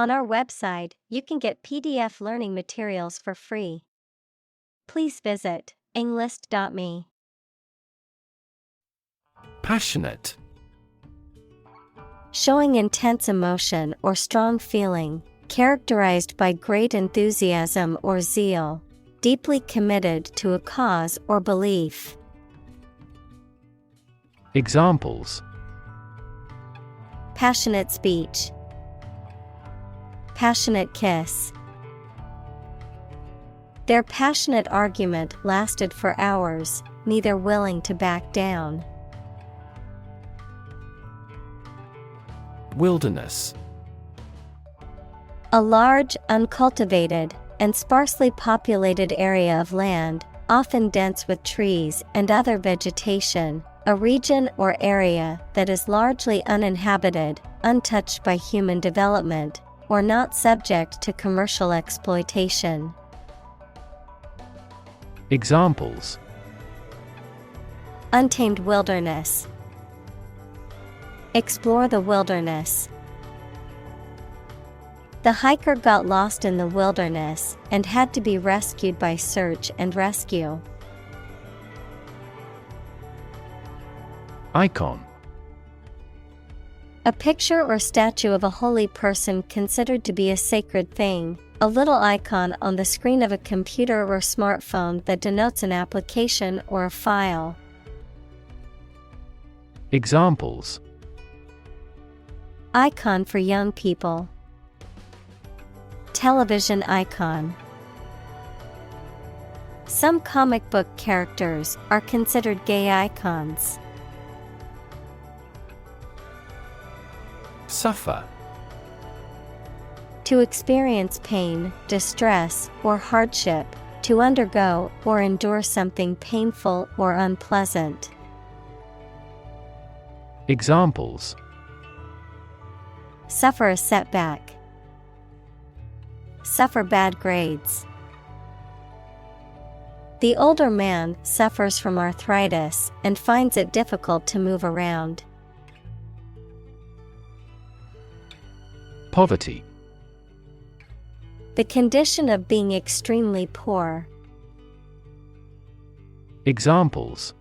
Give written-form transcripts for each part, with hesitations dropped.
On our website, you can get PDF learning materials for free. Please visit englist.me. Passionate. Showing intense emotion or strong feeling, characterized by great enthusiasm or zeal, deeply committed to a cause or belief. Examples: Passionate speech. Passionate kiss. Their passionate argument lasted for hours, neither willing to back down. Wilderness. A large, uncultivated, and sparsely populated area of land, often dense with trees and other vegetation, a region or area that is largely uninhabited, untouched by human development, or not subject to commercial exploitation. Examples: Untamed wilderness. Explore the wilderness. The hiker got lost in the wilderness and had to be rescued by search and rescue. Icon. A picture or statue of a holy person considered to be a sacred thing, a little icon on the screen of a computer or smartphone that denotes an application or a file. Examples: Icon for young people. Television icon. Some comic book characters are considered gay icons. Suffer. To experience pain, distress, or hardship, to undergo or endure something painful or unpleasant. Examples: Suffer a setback. Suffer bad grades. The older man suffers from arthritis and finds it difficult to move around. Poverty. The condition of being extremely poor. Examples: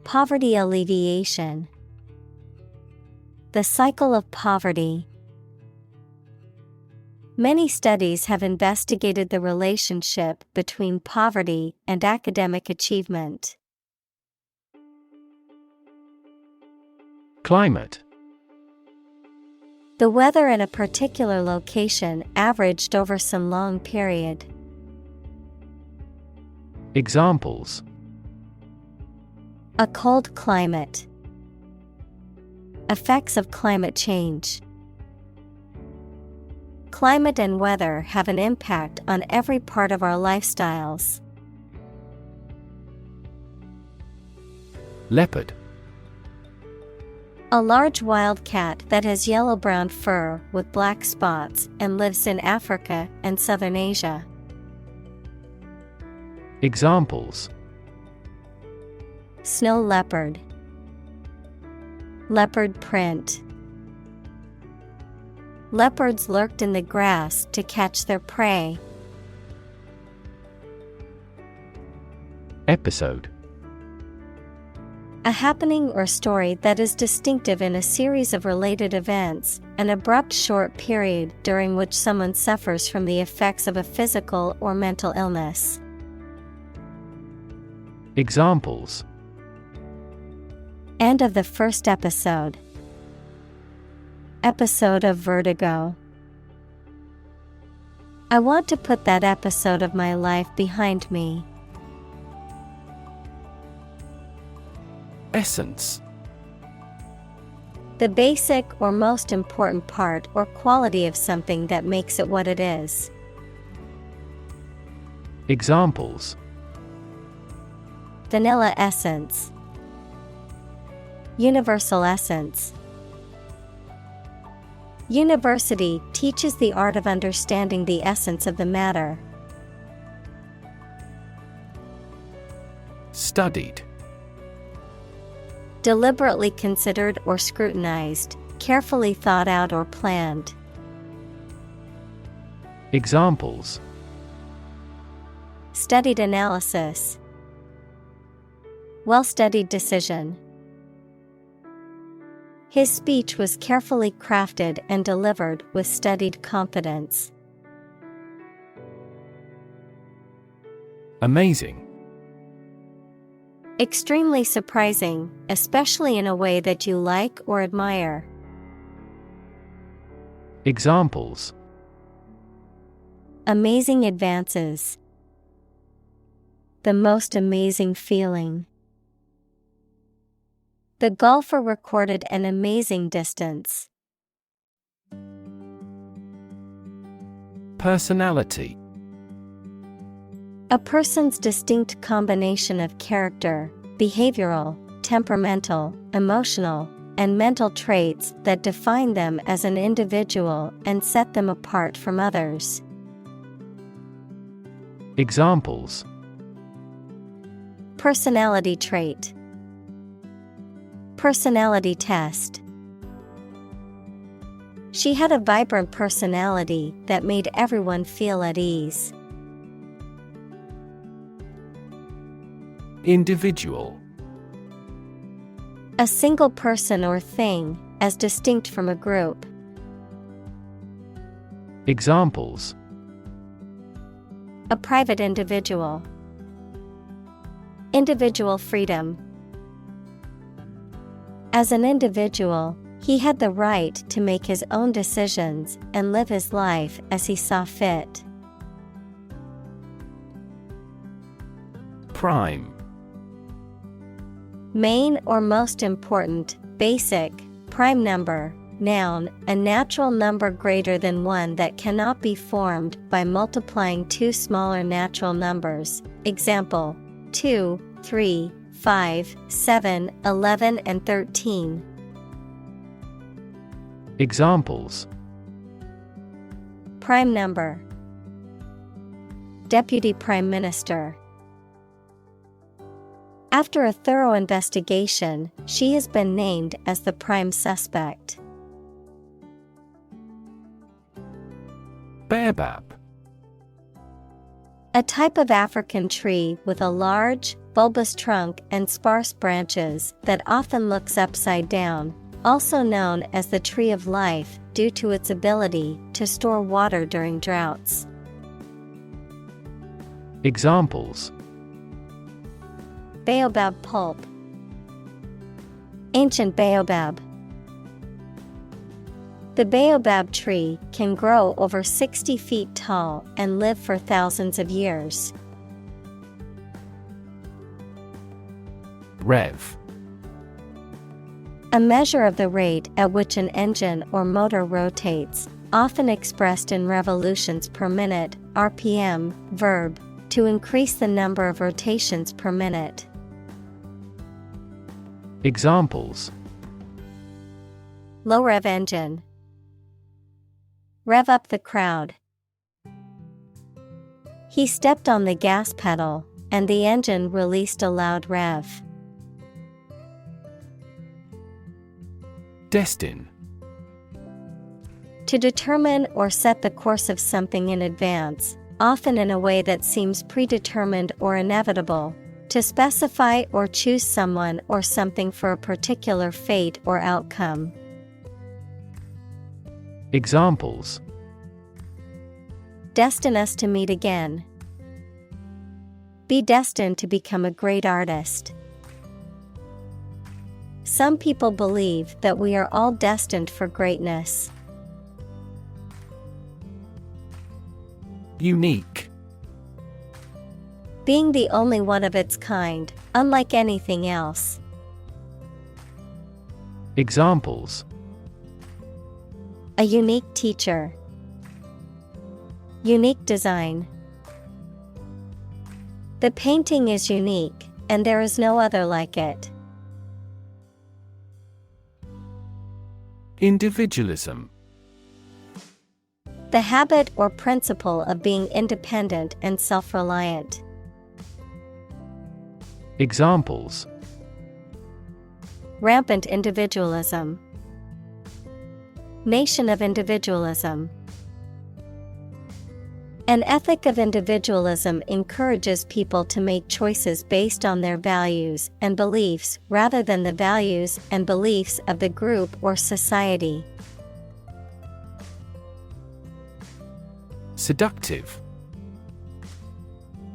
Poverty alleviation. The cycle of poverty. Many studies have investigated the relationship between poverty and academic achievement. Climate. The weather in a particular location averaged over some long period. Examples: A cold climate. Effects of climate change. Climate and weather have an impact on every part of our lifestyles. Leopard. A large wild cat that has yellow-brown fur with black spots and lives in Africa and southern Asia. Examples: Snow leopard. Leopard print. Leopards lurked in the grass to catch their prey. Episode. A happening or story that is distinctive in a series of related events, an abrupt short period during which someone suffers from the effects of a physical or mental illness. Examples: End of the first episode. Episode of Vertigo. I want to put that episode of my life behind me. Essence. The basic or most important part or quality of something that makes it what it is. Examples: Vanilla essence. Universal essence. University teaches the art of understanding the essence of the matter. Studied. Deliberately considered or scrutinized, carefully thought out or planned, Examples. Studied analysis. Well-studied decision. His speech was carefully crafted and delivered with studied confidence. Amazing. Extremely surprising, especially in a way that you like or admire. Examples. Amazing advances. The most amazing feeling. The golfer recorded an amazing distance. Personality. A person's distinct combination of character, behavioral, temperamental, emotional, and mental traits that define them as an individual and set them apart from others. Examples. Personality trait. Personality test. She had a vibrant personality that made everyone feel at ease. Individual. A single person or thing, as distinct from a group. Examples. A private individual. Individual freedom. As an individual, he had the right to make his own decisions and live his life as he saw fit. Prime. Main or most important, basic, prime number, noun, a natural number greater than one that cannot be formed by multiplying two smaller natural numbers. Example, 2, 3, 5, 7, 11 and 13. Examples. Prime number. Deputy Prime Minister. After a thorough investigation, she has been named as the prime suspect. Baobab. A type of African tree with a large, bulbous trunk and sparse branches that often looks upside down, also known as the tree of life due to its ability to store water during droughts. Examples. Baobab pulp. Ancient baobab. The baobab tree can grow over 60 feet tall and live for thousands of years. Rev. A measure of the rate at which an engine or motor rotates, often expressed in revolutions per minute, RPM, verb, to increase the number of rotations per minute. Examples. Low rev engine. Rev up the crowd. He stepped on the gas pedal, and the engine released a loud rev. Destin. To determine or set the course of something in advance, often in a way that seems predetermined or inevitable. To specify or choose someone or something for a particular fate or outcome. Examples. Destine us to meet again. Be destined to become a great artist. Some people believe that we are all destined for greatness. Unique. Being the only one of its kind, unlike anything else. Examples. A unique teacher. Unique design. The painting is unique, and there is no other like it. Individualism. The habit or principle of being independent and self-reliant. Examples. Rampant individualism. Nation of individualism. An ethic of individualism encourages people to make choices based on their values and beliefs rather than the values and beliefs of the group or society. Seductive.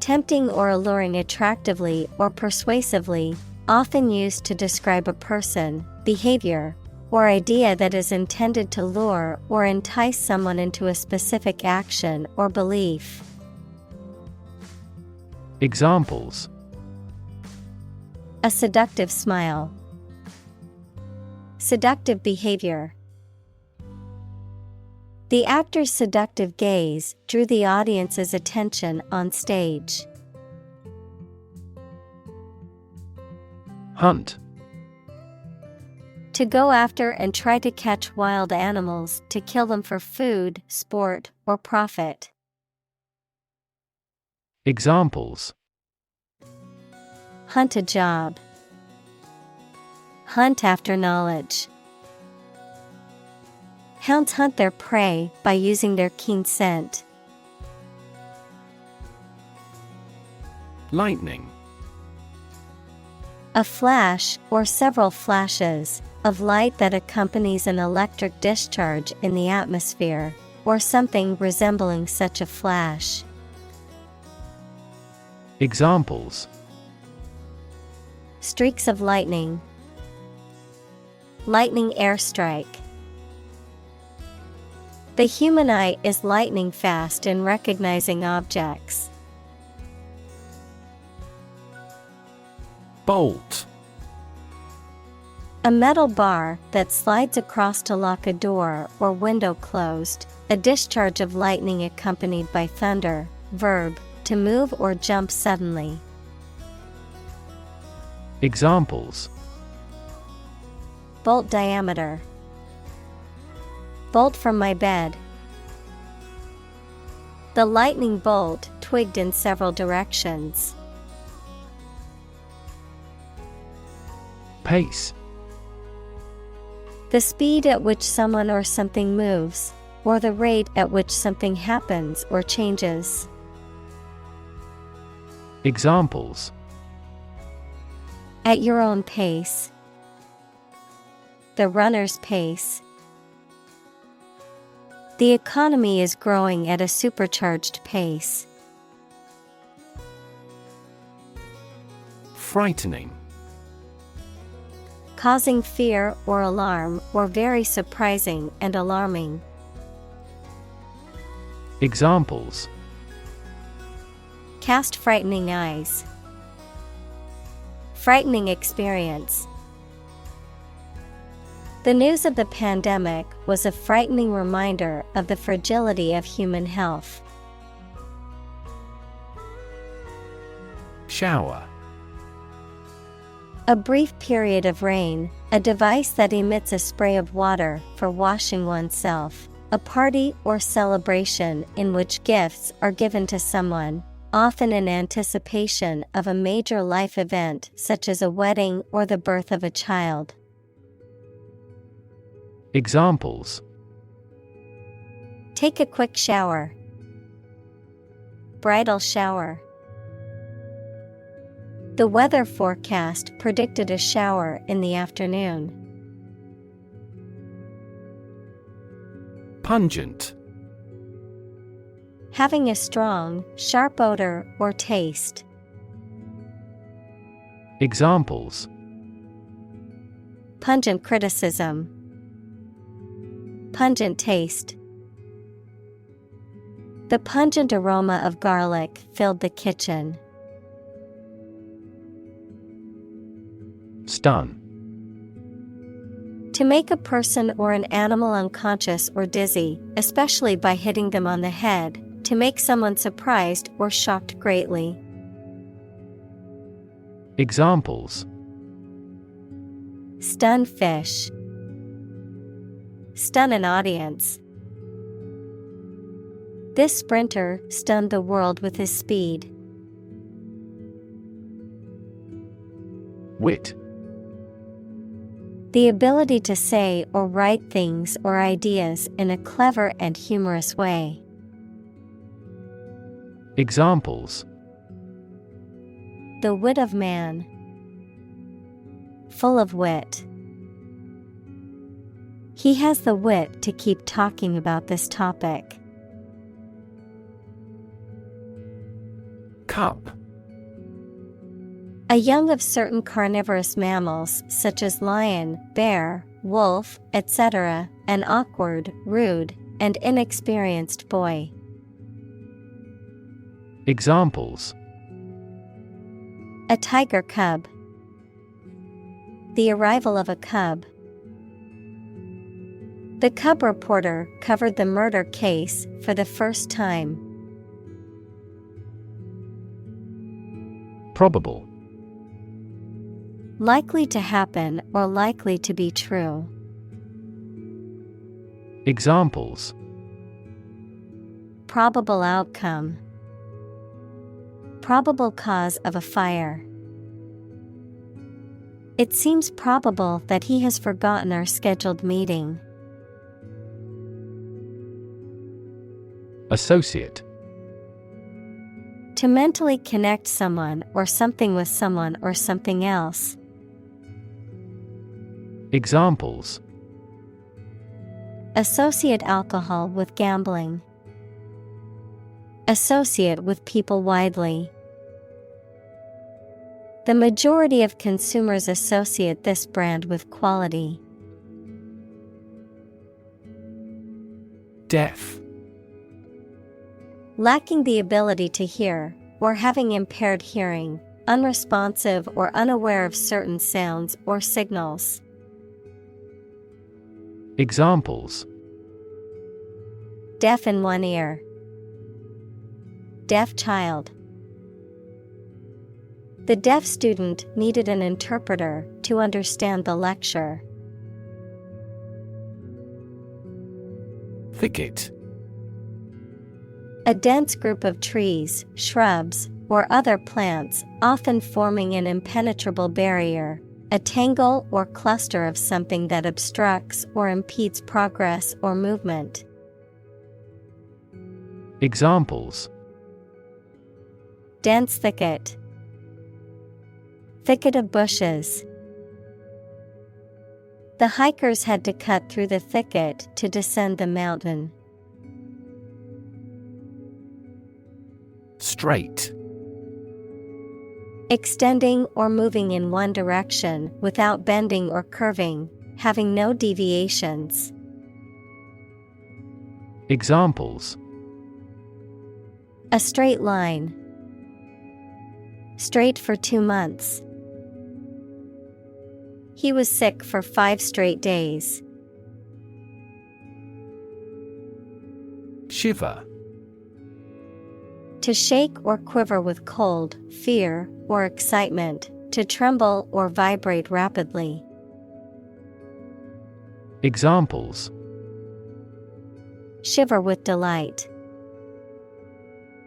Tempting or alluring attractively or persuasively, often used to describe a person, behavior, or idea that is intended to lure or entice someone into a specific action or belief. Examples: A seductive smile. Seductive behavior. The actor's seductive gaze drew the audience's attention on stage. Hunt. To go after and try to catch wild animals to kill them for food, sport, or profit. Examples: Hunt a job. Hunt after knowledge. Hounds hunt their prey by using their keen scent. Lightning. A flash or several flashes of light that accompanies an electric discharge in the atmosphere, or something resembling such a flash. Examples: Streaks of lightning. Lightning airstrike. The human eye is lightning fast in recognizing objects. Bolt. A metal bar that slides across to lock a door or window closed. A discharge of lightning accompanied by thunder. Verb, to move or jump suddenly. Examples: Bolt diameter. Bolt from my bed. The lightning bolt twigged in several directions. Pace. The speed at which someone or something moves, or the rate at which something happens or changes. Examples: At your own pace. The runner's pace. The economy is growing at a supercharged pace. Frightening. Causing fear or alarm, or very surprising and alarming. Examples: Cast frightening eyes. Frightening experience. The news of the pandemic was a frightening reminder of the fragility of human health. Shower. A brief period of rain, a device that emits a spray of water for washing oneself. A party or celebration in which gifts are given to someone, often in anticipation of a major life event such as a wedding or the birth of a child. Examples: Take a quick shower. Bridal shower. The weather forecast predicted a shower in the afternoon. Pungent. Having a strong, sharp odor or taste. Examples: Pungent criticism. Pungent taste. The pungent aroma of garlic filled the kitchen. Stun. To make a person or an animal unconscious or dizzy, especially by hitting them on the head, to make someone surprised or shocked greatly. Examples: Stun fish. Stun an audience. This sprinter stunned the world with his speed. Wit. The ability to say or write things or ideas in a clever and humorous way. Examples. The wit of man. Full of wit. He has the wit to keep talking about this topic. Cup. A young of certain carnivorous mammals such as lion, bear, wolf, etc., an awkward, rude, and inexperienced boy. Examples. A tiger cub. The arrival of a cub. The cub reporter covered the murder case for the first time. Probable. Likely to happen or likely to be true. Examples. Probable outcome. Probable cause of a fire. It seems probable that he has forgotten our scheduled meeting. Associate. To mentally connect someone or something with someone or something else. Examples. Associate alcohol with gambling. Associate with people widely. The majority of consumers associate this brand with quality. Deaf. Lacking the ability to hear, or having impaired hearing, unresponsive or unaware of certain sounds or signals. Examples. Deaf in one ear. Deaf child. The deaf student needed an interpreter to understand the lecture. Thicket. A dense group of trees, shrubs, or other plants, often forming an impenetrable barrier, a tangle or cluster of something that obstructs or impedes progress or movement. Examples. Dense thicket. Thicket of bushes. The hikers had to cut through the thicket to descend the mountain. Straight. Extending or moving in one direction without bending or curving, having no deviations. Examples. A straight line. Straight for 2 months. He was sick for 5 straight days. Shiver. To shake or quiver with cold, fear, or excitement, to tremble or vibrate rapidly. Examples. Shiver with delight.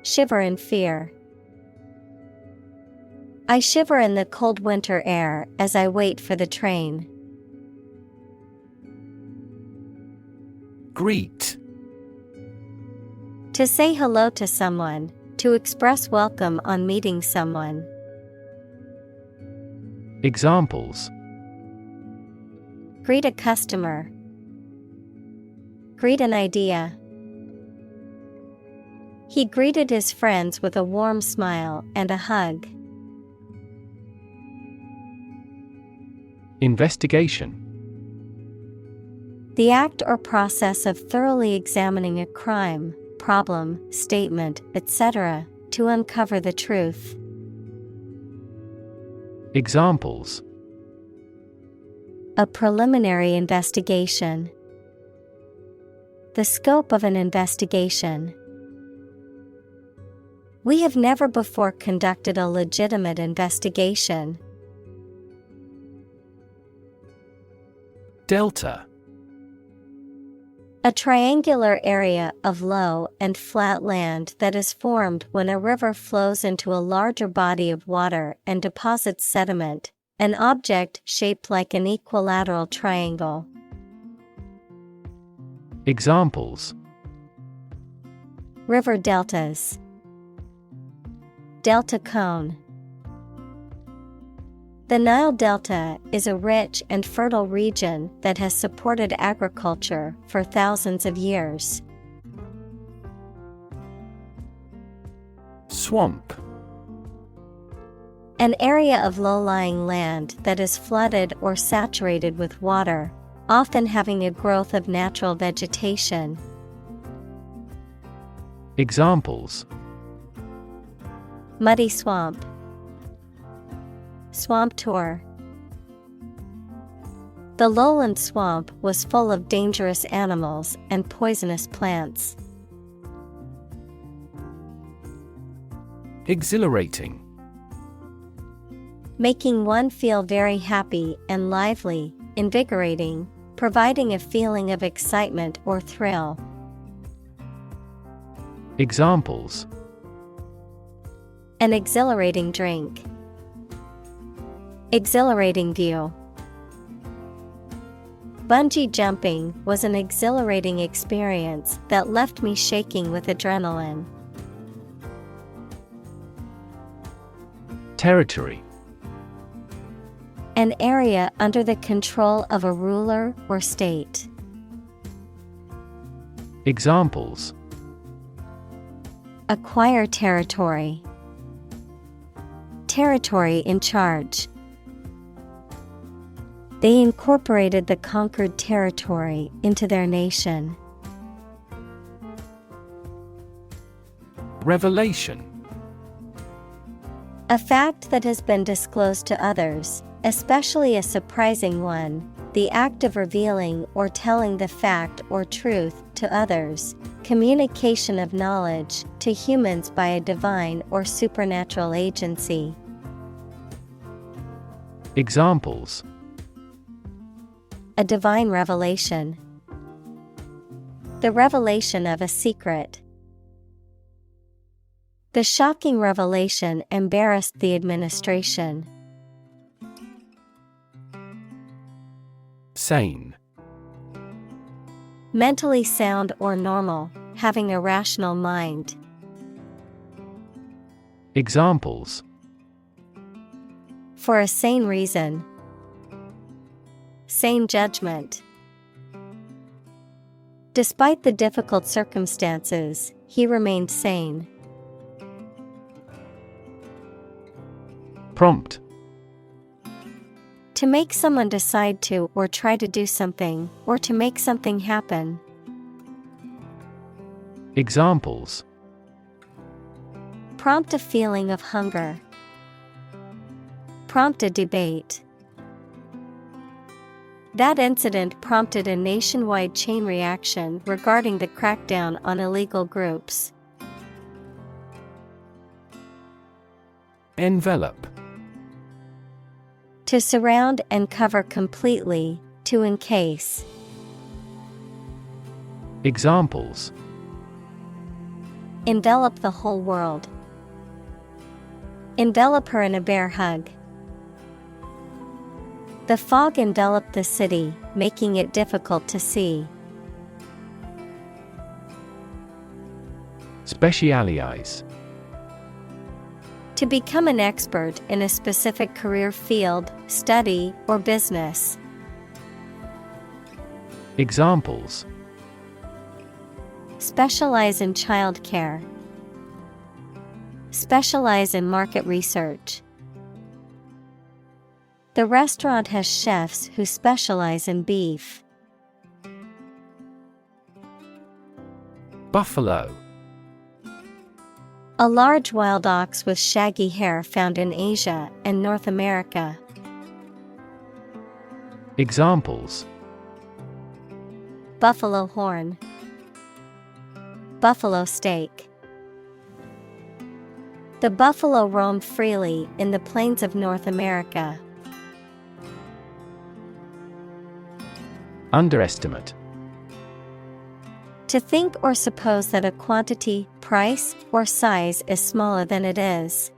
Shiver in fear. I shiver in the cold winter air as I wait for the train. Greet. To say hello to someone, to express welcome on meeting someone. Examples. Greet a customer. Greet an idea. He greeted his friends with a warm smile and a hug. Investigation. The act or process of thoroughly examining a crime, problem, statement, etc., to uncover the truth. Examples. A preliminary investigation. The scope of an investigation. We have never before conducted a legitimate investigation. Delta. A triangular area of low and flat land that is formed when a river flows into a larger body of water and deposits sediment, an object shaped like an equilateral triangle. Examples. River deltas. Delta cone. The Nile Delta is a rich and fertile region that has supported agriculture for thousands of years. Swamp. An area of low-lying land that is flooded or saturated with water, often having a growth of natural vegetation. Examples: Muddy swamp, swamp tour. The lowland swamp was full of dangerous animals and poisonous plants. Exhilarating. Making one feel very happy and lively, invigorating, providing a feeling of excitement or thrill. Examples: An exhilarating drink. Exhilarating view. Bungee jumping was an exhilarating experience that left me shaking with adrenaline. Territory. An area under the control of a ruler or state. Examples: Acquire territory. Territory in charge. They incorporated the conquered territory into their nation. Revelation. A fact that has been disclosed to others, especially a surprising one, the act of revealing or telling the fact or truth to others, communication of knowledge to humans by a divine or supernatural agency. Examples: A divine revelation. The revelation of a secret. The shocking revelation embarrassed the administration. Sane. Mentally sound or normal, having a rational mind. Examples: For a sane reason. Sane judgment. Despite the difficult circumstances, he remained sane. Prompt. To make someone decide to or try to do something, or to make something happen. Examples: Prompt a feeling of hunger. Prompt a debate. That incident prompted a nationwide chain reaction regarding the crackdown on illegal groups. Envelope. To surround and cover completely, to encase. Examples: Envelop the whole world. Envelop her in a bear hug. The fog enveloped the city, making it difficult to see. Specialize. To become an expert in a specific career field, study, or business. Examples: Specialize in childcare. Specialize in market research. The restaurant has chefs who specialize in beef. Buffalo. A large wild ox with shaggy hair found in Asia and North America. Examples: Buffalo horn. Buffalo steak. The buffalo roamed freely in the plains of North America. Underestimate. To think or suppose that a quantity, price, or size is smaller than it is.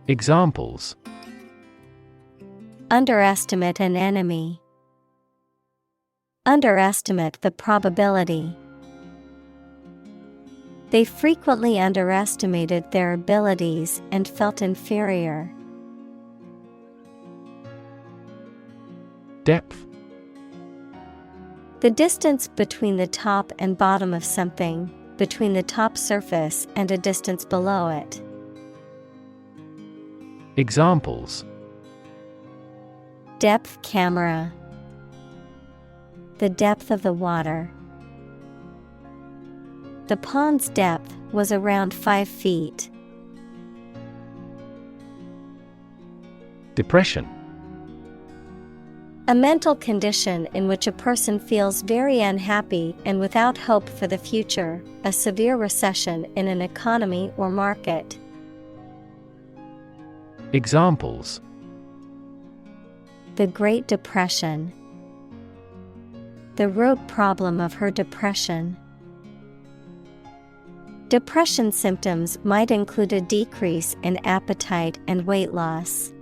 Examples: Underestimate an enemy. Underestimate the probability. They frequently underestimated their abilities and felt inferior. Depth. The distance between the top and bottom of something, between the top surface and a distance below it. Examples: Depth camera. The depth of the water. The pond's depth was around 5 feet. Depression. A mental condition in which a person feels very unhappy and without hope for the future, a severe recession in an economy or market. Examples: The Great Depression. The root problem of her depression. Depression symptoms might include a decrease in appetite and weight loss.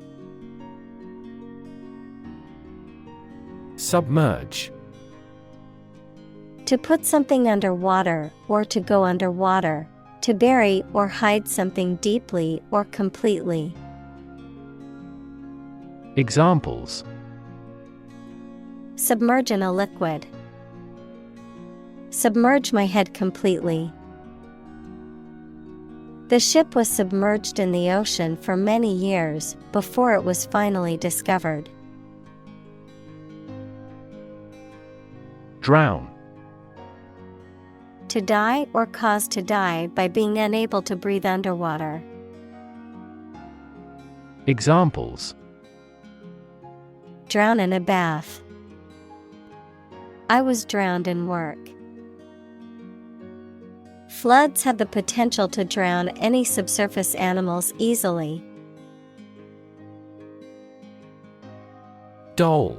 Submerge. To put something under water or to go underwater, to bury or hide something deeply or completely. Examples: Submerge in a liquid. Submerge my head completely. The ship was submerged in the ocean for many years before it was finally discovered. Drown. To die or cause to die by being unable to breathe underwater. Examples: Drown in a bath. I was drowned in work. Floods have the potential to drown any subsurface animals easily. Doll.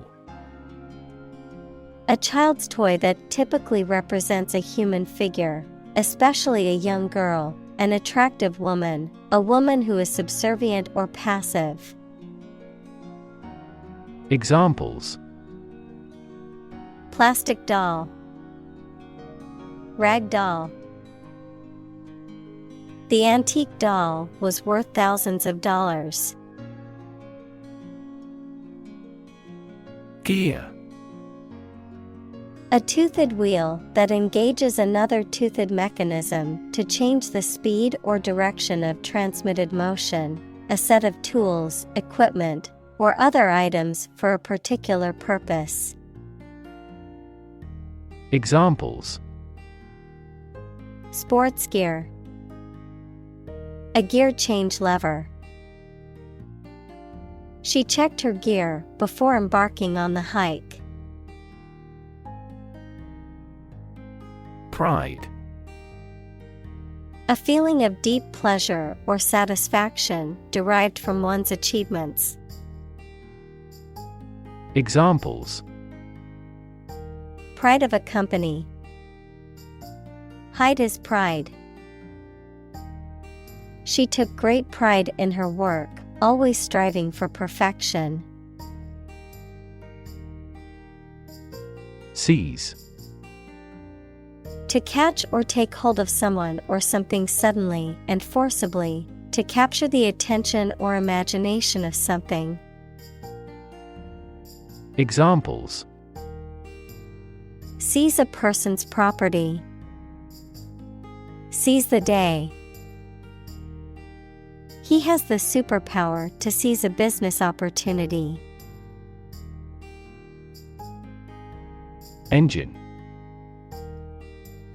A child's toy that typically represents a human figure, especially a young girl, an attractive woman, a woman who is subservient or passive. Examples: Plastic doll. Rag doll. The antique doll was worth thousands of dollars. Gear. A toothed wheel that engages another toothed mechanism to change the speed or direction of transmitted motion, a set of tools, equipment, or other items for a particular purpose. Examples: Sports gear. A gear change lever. She checked her gear before embarking on the hike. Pride. A feeling of deep pleasure or satisfaction derived from one's achievements. Examples: Pride of a company. Hide his pride. She took great pride in her work, always striving for perfection. Seize. To catch or take hold of someone or something suddenly and forcibly, to capture the attention or imagination of something. Examples: Seize a person's property. Seize the day. He has the superpower to seize a business opportunity. Engine.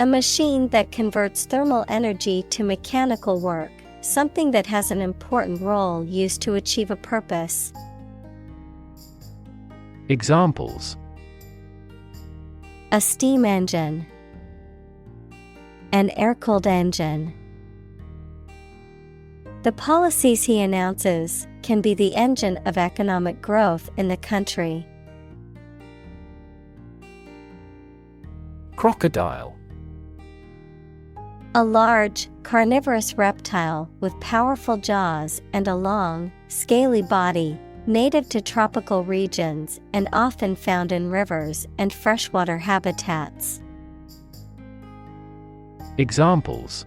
A machine that converts thermal energy to mechanical work, something that has an important role used to achieve a purpose. Examples: A steam engine. An air-cooled engine. The policies he announces can be the engine of economic growth in the country. Crocodile. A large, carnivorous reptile with powerful jaws and a long, scaly body, native to tropical regions and often found in rivers and freshwater habitats. Examples: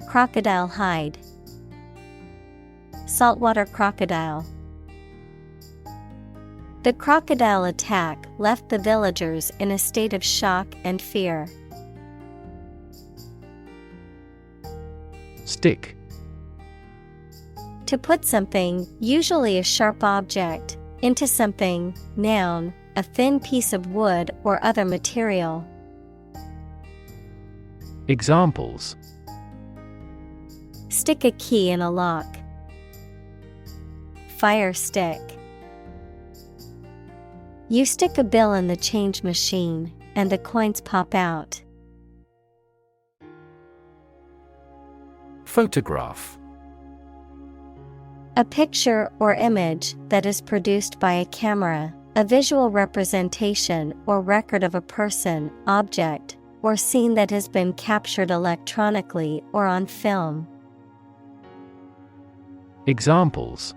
Crocodile hide. Saltwater crocodile. The crocodile attack left the villagers in a state of shock and fear. Stick. To put something, usually a sharp object, into something, noun, a thin piece of wood or other material. Examples: Stick a key in a lock. Fire stick. You stick a bill in the change machine, and the coins pop out. Photograph. A picture or image that is produced by a camera, a visual representation or record of a person, object, or scene that has been captured electronically or on film. Examples: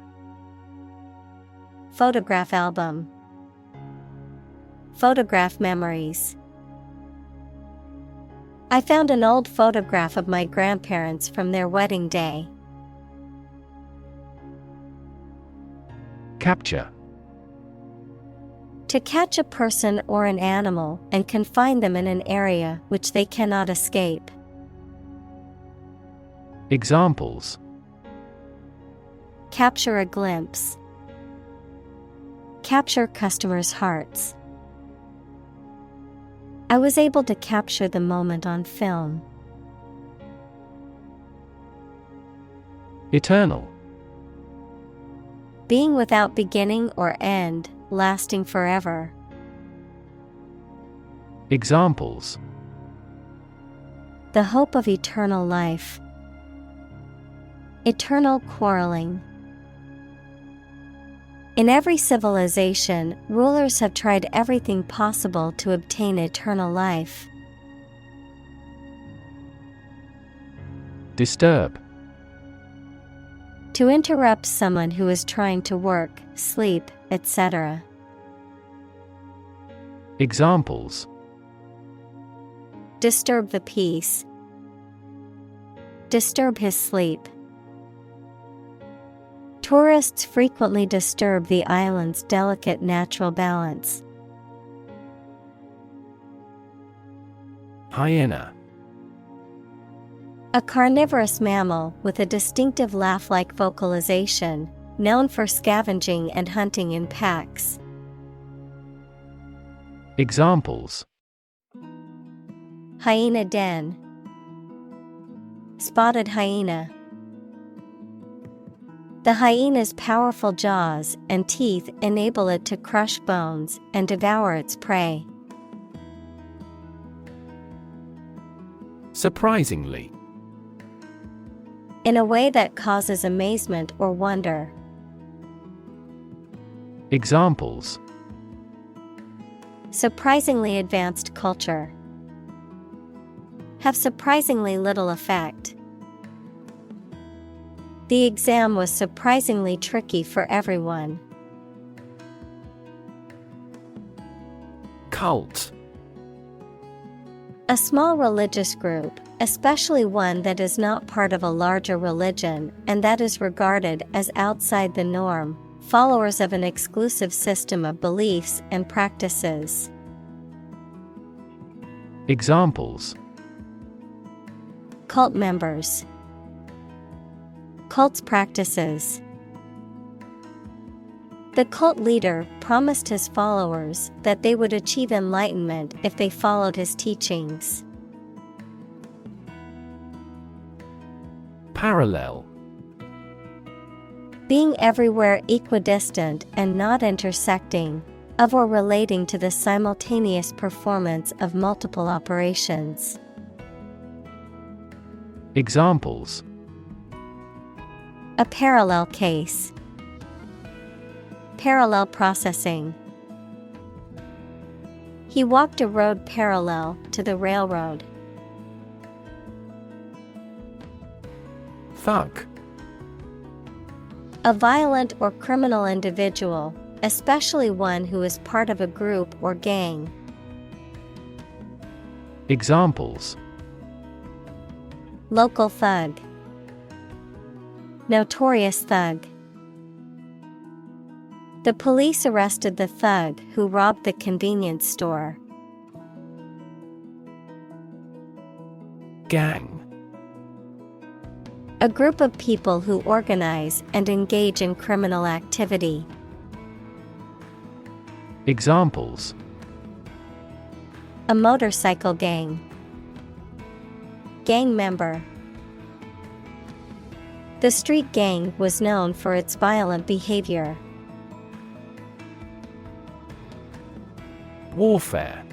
Photograph album. Photograph memories. I found an old photograph of my grandparents from their wedding day. Capture. To catch a person or an animal and confine them in an area which they cannot escape. Examples: Capture a glimpse. Capture customers' hearts. I was able to capture the moment on film. Eternal. Being without beginning or end, lasting forever. Examples: The hope of eternal life. Eternal quarreling. In every civilization, rulers have tried everything possible to obtain eternal life. Disturb. To interrupt someone who is trying to work, sleep, etc. Examples: Disturb the peace. Disturb his sleep. Tourists frequently disturb the island's delicate natural balance. Hyena. A carnivorous mammal with a distinctive laugh-like vocalization, known for scavenging and hunting in packs. Examples: Hyena den. Spotted hyena. The hyena's powerful jaws and teeth enable it to crush bones and devour its prey. Surprisingly. In a way that causes amazement or wonder. Examples: Surprisingly advanced culture. Have surprisingly little effect. The exam was surprisingly tricky for everyone. Cult. A small religious group, especially one that is not part of a larger religion and that is regarded as outside the norm, followers of an exclusive system of beliefs and practices. Examples: Cult members. Cult's practices. The cult leader promised his followers that they would achieve enlightenment if they followed his teachings. Parallel. Being everywhere equidistant and not intersecting, of or relating to the simultaneous performance of multiple operations. Examples: A parallel case. Parallel processing. He walked a road parallel to the railroad. Thug. A violent or criminal individual, especially one who is part of a group or gang. Examples: Local thug. Notorious thug. The police arrested the thug who robbed the convenience store. Gang. A group of people who organize and engage in criminal activity. Examples: A motorcycle gang. Gang member. The street gang was known for its violent behavior. Warfare.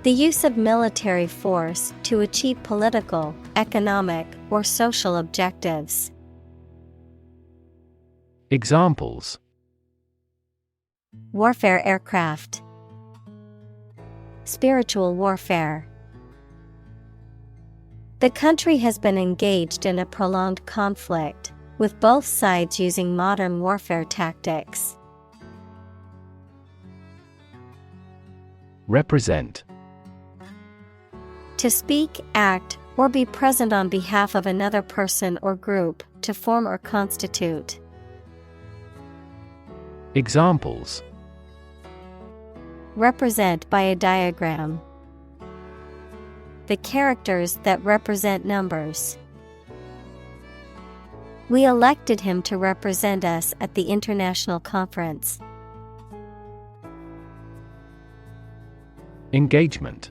The use of military force to achieve political, economic, or social objectives. Examples: Warfare aircraft. Spiritual warfare. The country has been engaged in a prolonged conflict, with both sides using modern warfare tactics. Represent. To speak, act, or be present on behalf of another person or group, to form or constitute. Examples: Represent by a diagram. The characters that represent numbers. We elected him to represent us at the international conference. Engagement.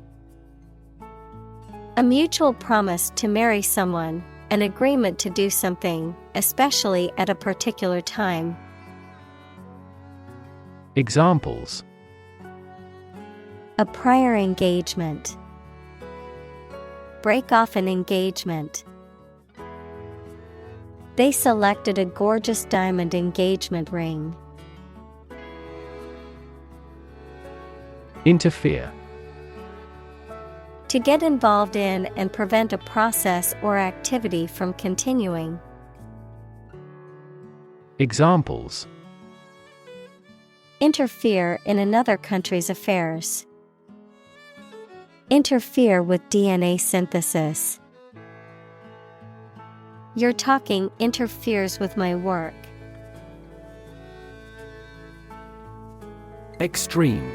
A mutual promise to marry someone, an agreement to do something, especially at a particular time. Examples: A prior engagement. Break off an engagement. They selected a gorgeous diamond engagement ring. Interfere. To get involved in and prevent a process or activity from continuing. Examples: Interfere in another country's affairs. Interfere with DNA synthesis. Your talking interferes with my work. Extreme.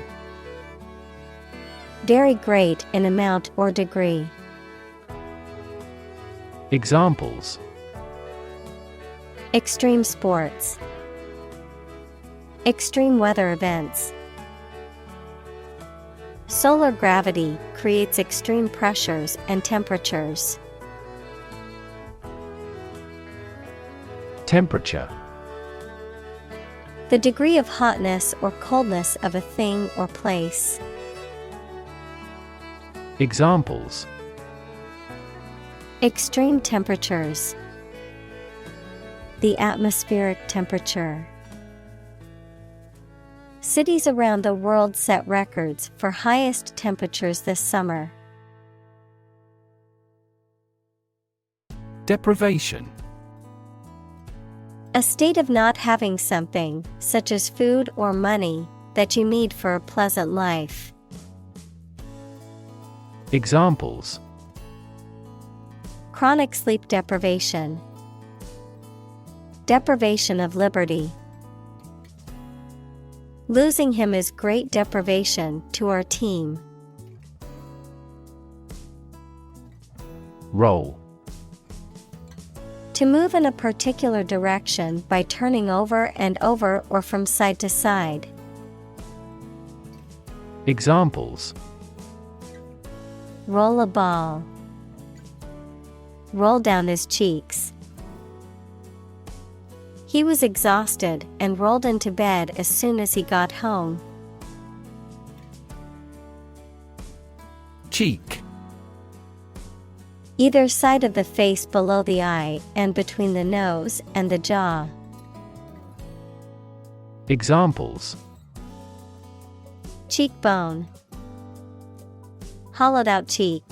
Very great in amount or degree. Examples: Extreme sports. Extreme weather events. Solar gravity creates extreme pressures and temperatures. Temperature. The degree of hotness or coldness of a thing or place. Examples: Extreme temperatures. The atmospheric temperature. Cities around the world set records for highest temperatures this summer. Deprivation. A state of not having something, such as food or money, that you need for a pleasant life. Examples: Chronic sleep deprivation. Deprivation of liberty. Losing him is great deprivation to our team. Roll. To move in a particular direction by turning over and over or from side to side. Examples: Roll a ball. Roll down his cheeks. He was exhausted and rolled into bed as soon as he got home. Cheek. Either side of the face below the eye and between the nose and the jaw. Examples: Cheekbone. Hollowed out cheek.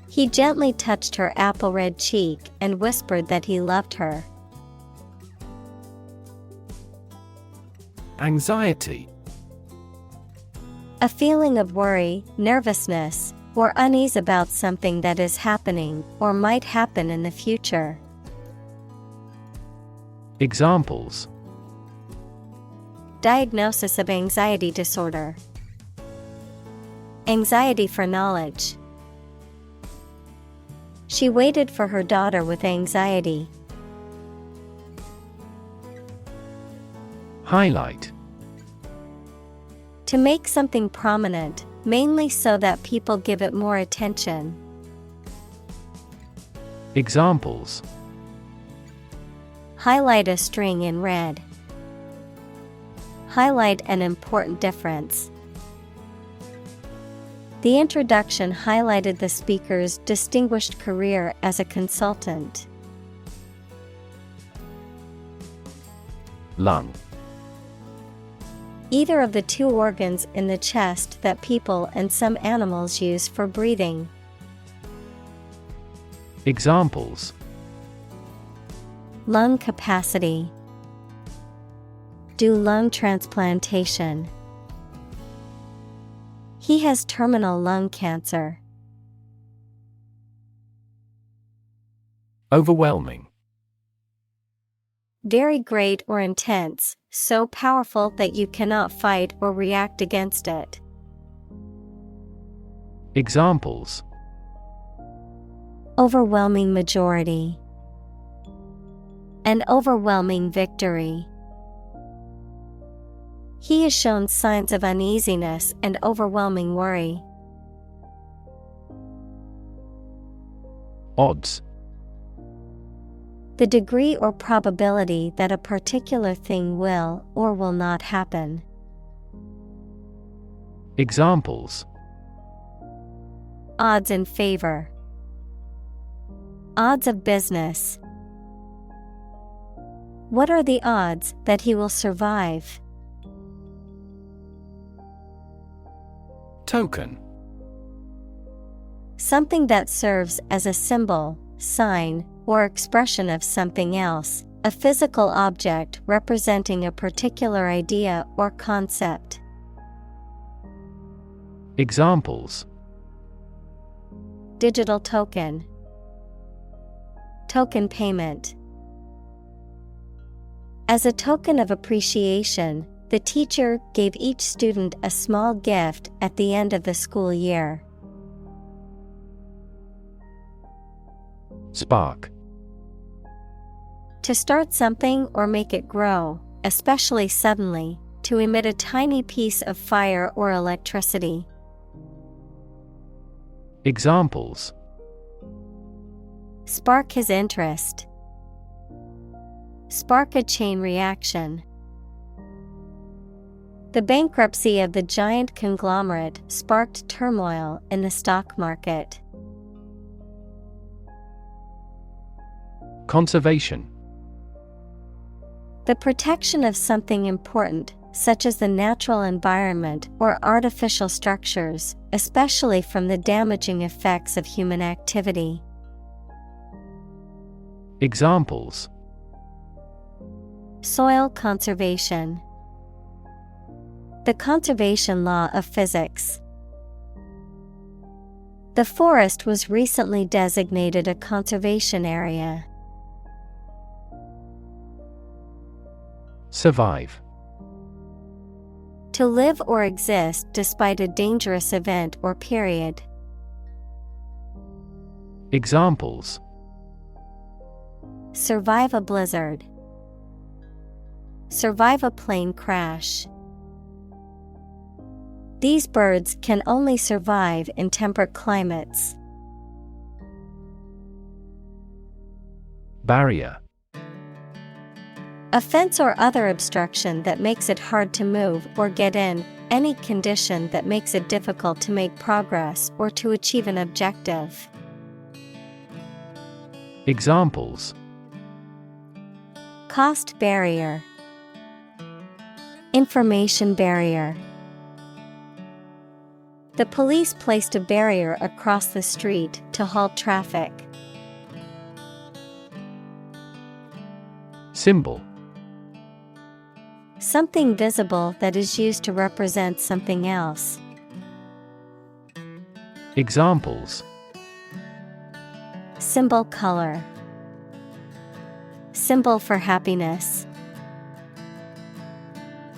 He gently touched her apple red cheek and whispered that he loved her. Anxiety. A feeling of worry, nervousness, or unease about something that is happening or might happen in the future. Examples: Diagnosis of anxiety disorder. Anxiety for knowledge. She waited for her daughter with anxiety. Highlight: To make something prominent, mainly so that people give it more attention. Examples: Highlight a string in red. Highlight an important difference. The introduction highlighted the speaker's distinguished career as a consultant. Lung. Either of the two organs in the chest that people and some animals use for breathing. Examples: Lung capacity. Do lung transplantation. He has terminal lung cancer. Overwhelming. Very great or intense, so powerful that you cannot fight or react against it. Examples: Overwhelming majority. An overwhelming victory. He has shown signs of uneasiness and overwhelming worry. Odds. The degree or probability that a particular thing will or will not happen. Examples: Odds in favor. Odds of business. What are the odds that he will survive? Token. Something that serves as a symbol, sign, or expression of something else, a physical object representing a particular idea or concept. Examples: Digital token. Token payment. As a token of appreciation, the teacher gave each student a small gift at the end of the school year. Spark. To start something or make it grow, especially suddenly, to emit a tiny piece of fire or electricity. Examples: Spark his interest. Spark a chain reaction. The bankruptcy of the giant conglomerate sparked turmoil in the stock market. Conservation. The protection of something important, such as the natural environment or artificial structures, especially from the damaging effects of human activity. Examples: Soil conservation. The conservation law of physics. The forest was recently designated a conservation area. Survive. To live or exist despite a dangerous event or period. Examples: Survive a blizzard. Survive a plane crash. These birds can only survive in temperate climates. Barrier. A fence or other obstruction that makes it hard to move or get in, any condition that makes it difficult to make progress or to achieve an objective. Examples: Cost barrier. Information barrier. The police placed a barrier across the street to halt traffic. Symbol. Something visible that is used to represent something else. Examples: symbol color, symbol for happiness.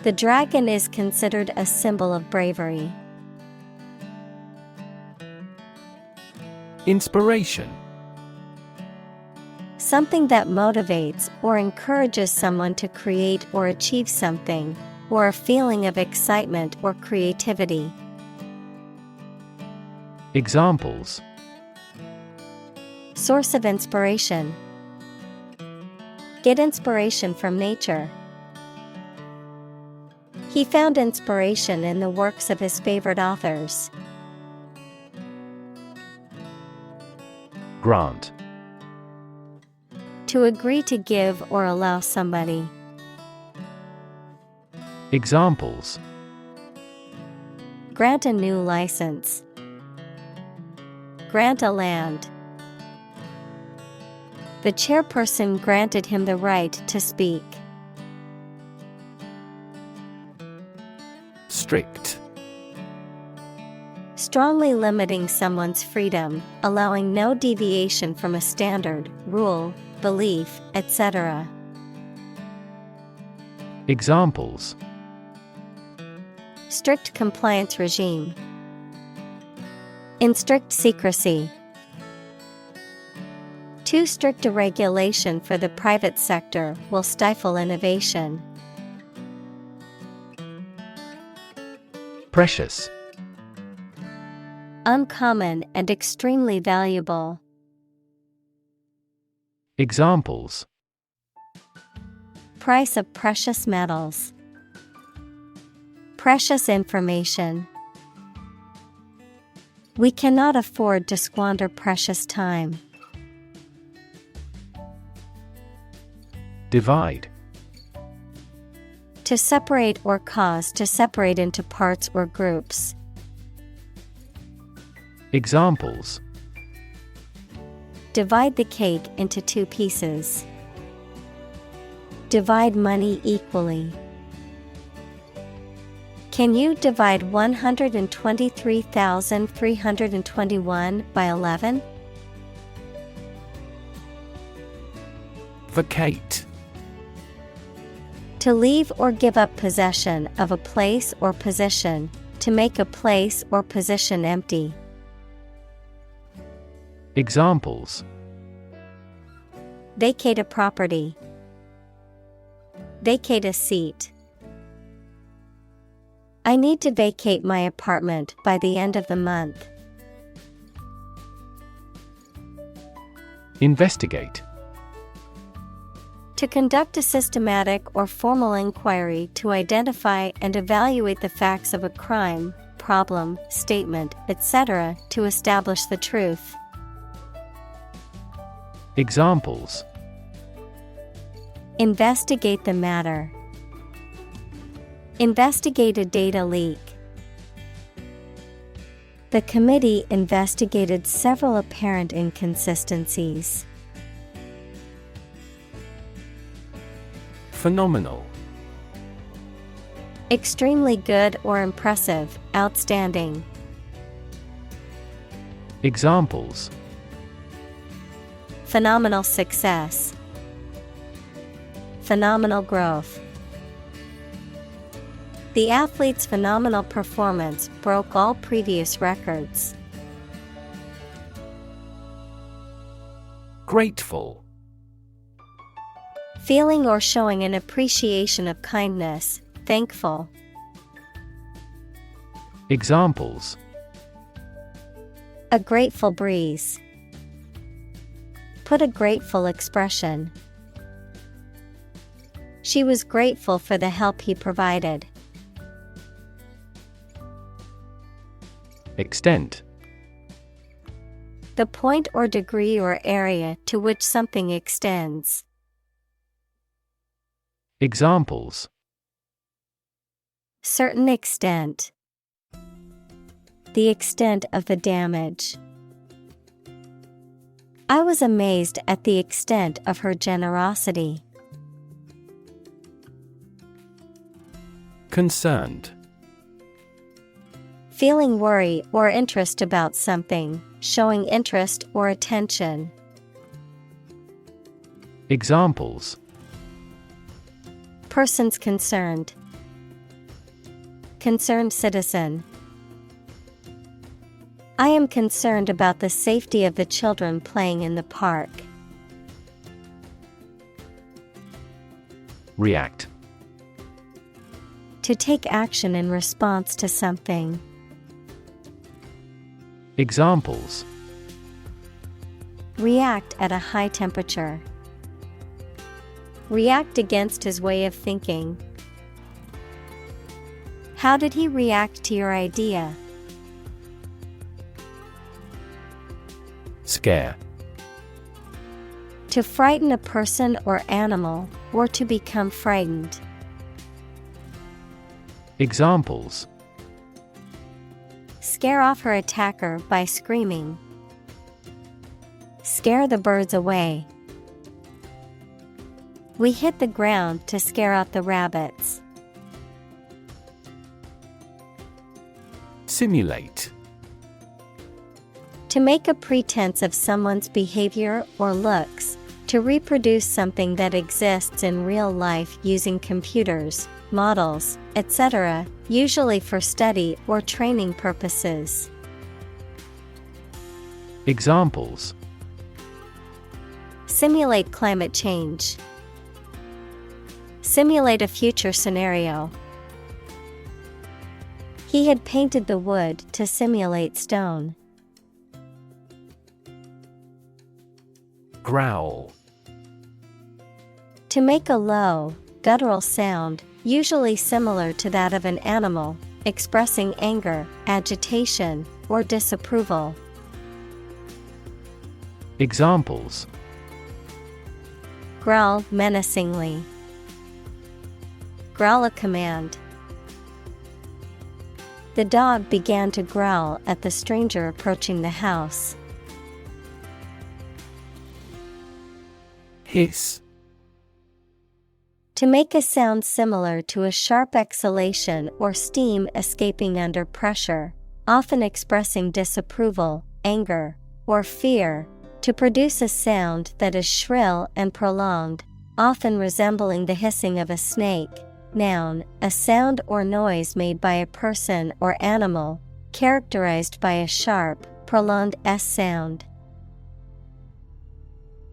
The dragon is considered a symbol of bravery. Inspiration. Something that motivates or encourages someone to create or achieve something, or a feeling of excitement or creativity. Examples: source of inspiration. Get inspiration from nature. He found inspiration in the works of his favorite authors. Grant. To agree to give or allow somebody. Examples: grant a new license. Grant a land. The chairperson granted him the right to speak. Strict. Strongly limiting someone's freedom, allowing no deviation from a standard, rule, belief, etc. Examples: strict compliance regime. In strict secrecy. Too strict a regulation for the private sector will stifle innovation. Precious. Uncommon and extremely valuable. Examples: price of precious metals. Precious information. We cannot afford to squander precious time. Divide. To separate or cause to separate into parts or groups. Examples: divide the cake into 2 pieces. Divide money equally. Can you divide 123,321 by 11? Vacate. To leave or give up possession of a place or position, to make a place or position empty. Examples: vacate a property. Vacate a seat. I need to vacate my apartment by the end of the month. Investigate. To conduct a systematic or formal inquiry to identify and evaluate the facts of a crime, problem, statement, etc., to establish the truth. Examples: investigate the matter. Investigate a data leak. The committee investigated several apparent inconsistencies. Phenomenal. Extremely good or impressive, outstanding. Examples: phenomenal success. Phenomenal growth. The athlete's phenomenal performance broke all previous records. Grateful. Feeling or showing an appreciation of kindness, thankful. Examples: a grateful breeze. Put a grateful expression. She was grateful for the help he provided. Extent. The point or degree or area to which something extends. Examples: certain extent. The extent of the damage. I was amazed at the extent of her generosity. Concerned. Feeling worry or interest about something, showing interest or attention. Examples: Persons concerned. Concerned citizen. I am concerned about the safety of the children playing in the park. React. To take action in response to something. Examples: React at a high temperature. React against his way of thinking. How did he react to your idea? Scare. To frighten a person or animal, or to become frightened. Examples: Scare off her attacker by screaming. Scare the birds away. We hit the ground to scare out the rabbits. Simulate. To make a pretense of someone's behavior or looks, to reproduce something that exists in real life using computers, models, etc., usually for study or training purposes. Examples: Simulate climate change. Simulate a future scenario. He had painted the wood to simulate stone. Growl. To make a low, guttural sound, usually similar to that of an animal, expressing anger, agitation, or disapproval. Examples: Growl menacingly. Growl a command. The dog began to growl at the stranger approaching the house. Hiss. To make a sound similar to a sharp exhalation or steam escaping under pressure, often expressing disapproval, anger, or fear. To produce a sound that is shrill and prolonged, often resembling the hissing of a snake. Noun, a sound or noise made by a person or animal, characterized by a sharp, prolonged S sound.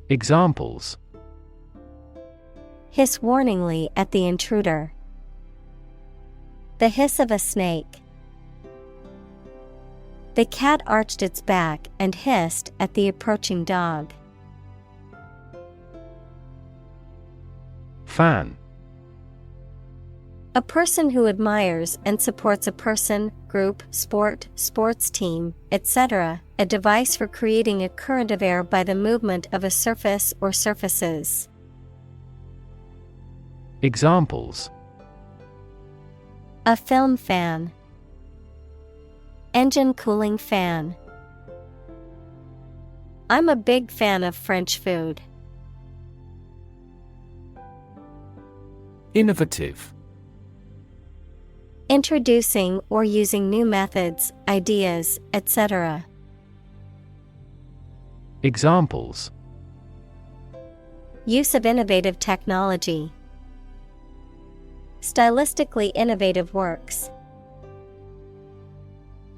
Examples: Hiss warningly at the intruder. The hiss of a snake. The cat arched its back and hissed at the approaching dog. Fan. A person who admires and supports a person, group, sport, sports team, etc., a device for creating a current of air by the movement of a surface or surfaces. Examples: A film fan. Engine cooling fan. I'm a big fan of French food. Innovative. Introducing or using new methods, ideas, etc. Examples: Use of innovative technology. Stylistically innovative works.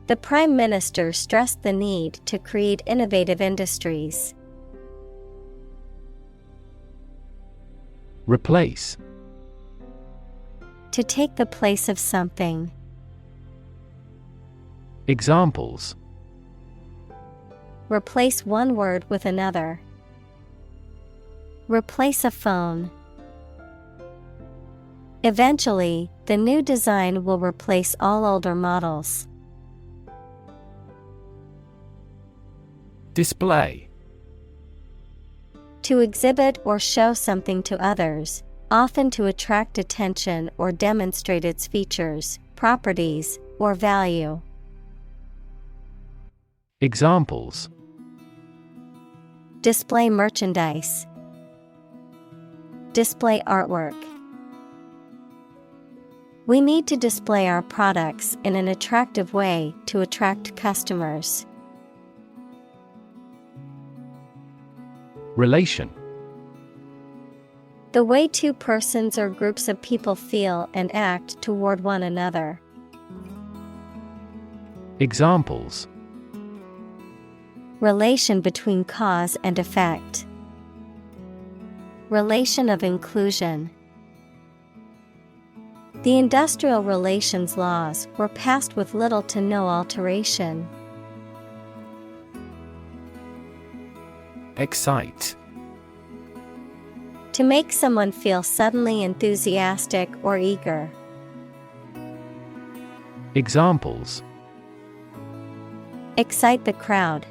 The Prime Minister stressed the need to create innovative industries. Replace. To take the place of something. Examples: Replace one word with another. Replace a phone. Eventually, the new design will replace all older models. Display. To exhibit or show something to others, often to attract attention or demonstrate its features, properties, or value. Examples: Display merchandise. Display artwork. We need to display our products in an attractive way to attract customers. Relation. The way two persons or groups of people feel and act toward one another. Examples. Relation between cause and effect. Relation of inclusion. The industrial relations laws were passed with little to no alteration. Excite. To make someone feel suddenly enthusiastic or eager. Examples. Excite the crowd.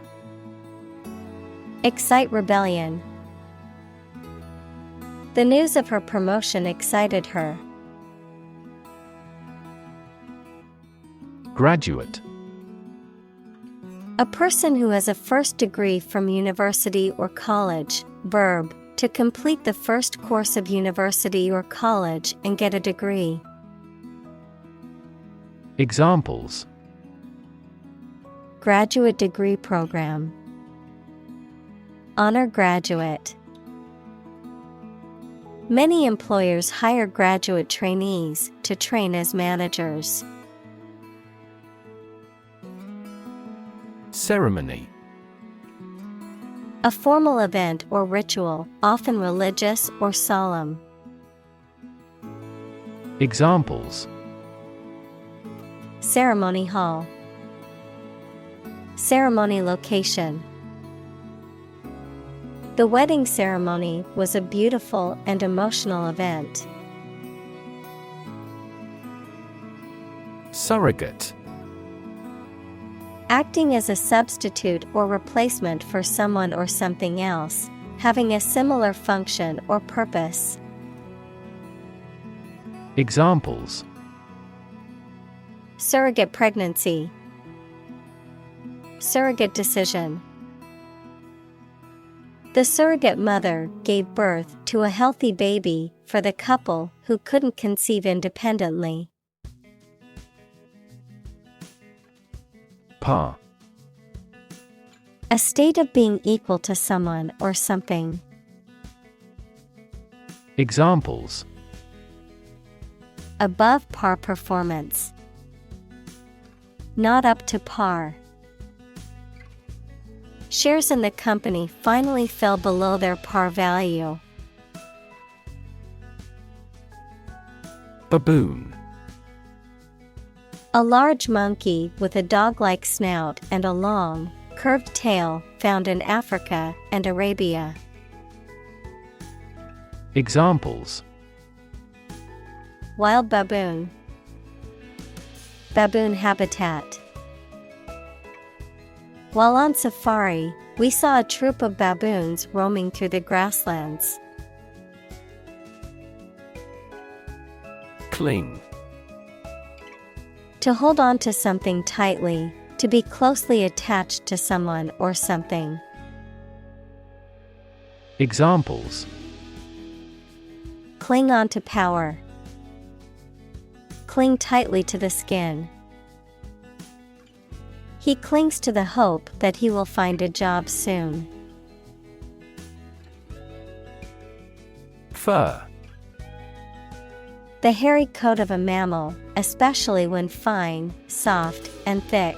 Excite rebellion. The news of her promotion excited her. Graduate. A person who has a first degree from university or college. Verb, to complete the first course of university or college and get a degree. Examples. Graduate degree program. Honor graduate. Many employers hire graduate trainees to train as managers. Ceremony. A formal event or ritual, often religious or solemn. Examples. Ceremony hall. Ceremony location. The wedding ceremony was a beautiful and emotional event. Surrogate. Acting as a substitute or replacement for someone or something else, having a similar function or purpose. Examples. Surrogate pregnancy. Surrogate decision. The surrogate mother gave birth to a healthy baby for the couple who couldn't conceive independently. Par. A state of being equal to someone or something. Examples. Above par performance. Not up to par. Shares in the company finally fell below their par value. Baboon. A large monkey with a dog-like snout and a long, curved tail found in Africa and Arabia. Examples. Wild baboon. Baboon habitat. While on safari, we saw a troop of baboons roaming through the grasslands. Cling. To hold on to something tightly, to be closely attached to someone or something. Examples. Cling on to power. Cling tightly to the skin. He clings to the hope that he will find a job soon. Fur. The hairy coat of a mammal, especially when fine, soft, and thick.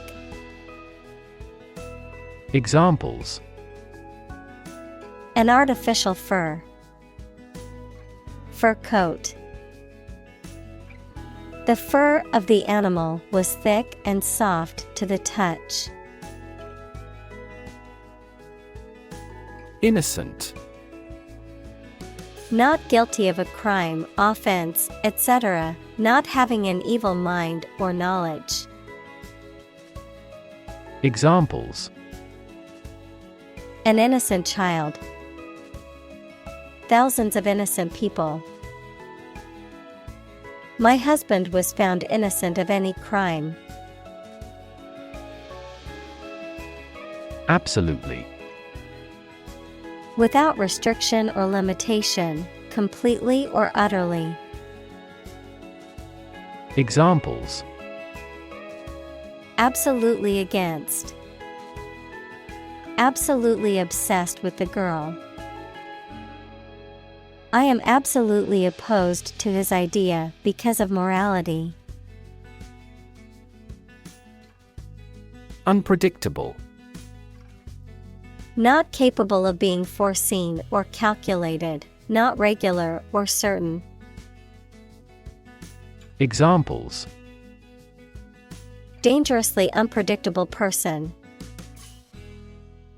Examples. An artificial fur. Fur coat. The fur of the animal was thick and soft to the touch. Innocent. Not guilty of a crime, offense, etc., not having an evil mind or knowledge. Examples. An innocent child. Thousands of innocent people. My husband was found innocent of any crime. Absolutely. Without restriction or limitation, completely or utterly. Examples: absolutely against, absolutely obsessed with the girl. I am absolutely opposed to his idea because of morality. Unpredictable. Not capable of being foreseen or calculated, not regular or certain. Examples: dangerously unpredictable person,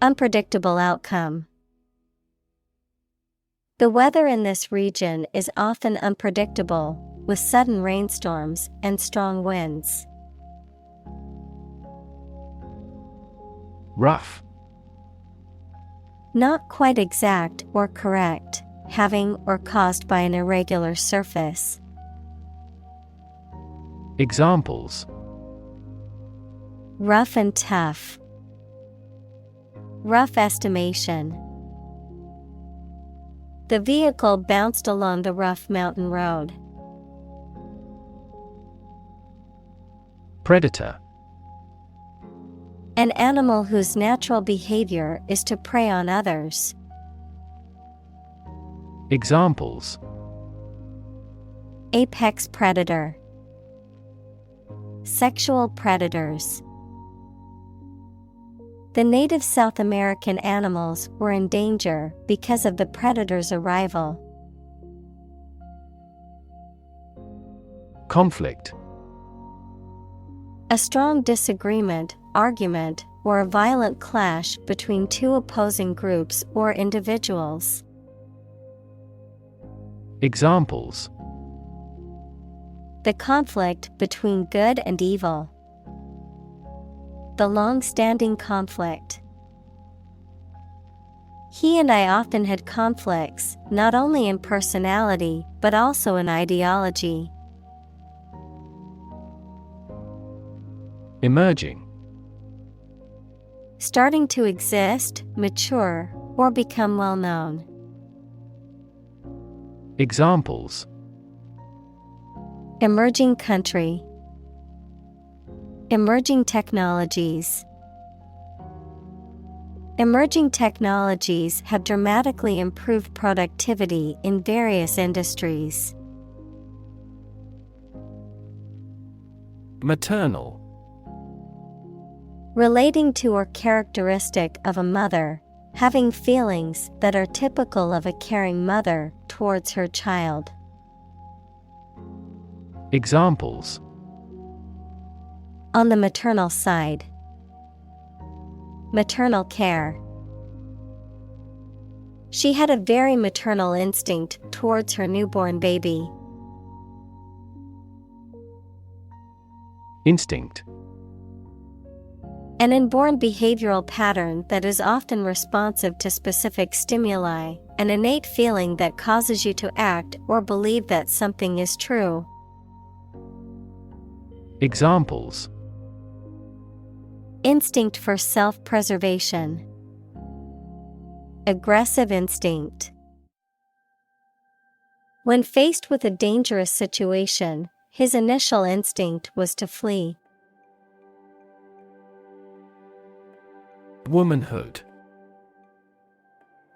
unpredictable outcome. The weather in this region is often unpredictable, with sudden rainstorms and strong winds. Rough. Not quite exact or correct, having or caused by an irregular surface. Examples: rough and tough, rough estimation. The vehicle bounced along the rough mountain road. Predator. An animal whose natural behavior is to prey on others. Examples: apex predator, sexual predators. The native South American animals were in danger because of the predator's arrival. Conflict. A strong disagreement, argument, or a violent clash between two opposing groups or individuals. Examples: the conflict between good and evil. The long-standing conflict. He and I often had conflicts, not only in personality, but also in ideology. Emerging. Starting to exist, mature, or become well known. Examples: emerging country, emerging technologies. Emerging technologies have dramatically improved productivity in various industries. Maternal. Relating to or characteristic of a mother, having feelings that are typical of a caring mother towards her child. Examples: on the maternal side. Maternal care. She had a very maternal instinct towards her newborn baby. Instinct. An inborn behavioral pattern that is often responsive to specific stimuli, an innate feeling that causes you to act or believe that something is true. Examples: instinct for self-preservation. Aggressive instinct. When faced with a dangerous situation, his initial instinct was to flee. Womanhood.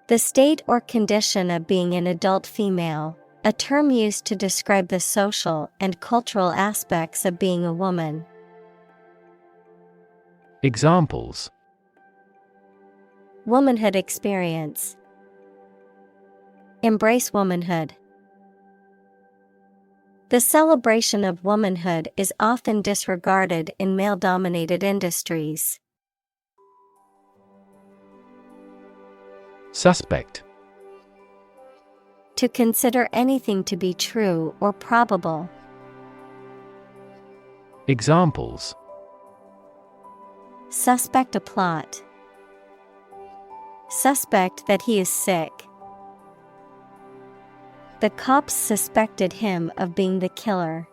The state or condition of being an adult female, a term used to describe the social and cultural aspects of being a woman. Examples: womanhood experience. Embrace womanhood. The celebration of womanhood is often disregarded in male-dominated industries. Suspect. To consider anything to be true or probable. Examples: suspect a plot. Suspect that he is sick. The cops suspected him of being the killer.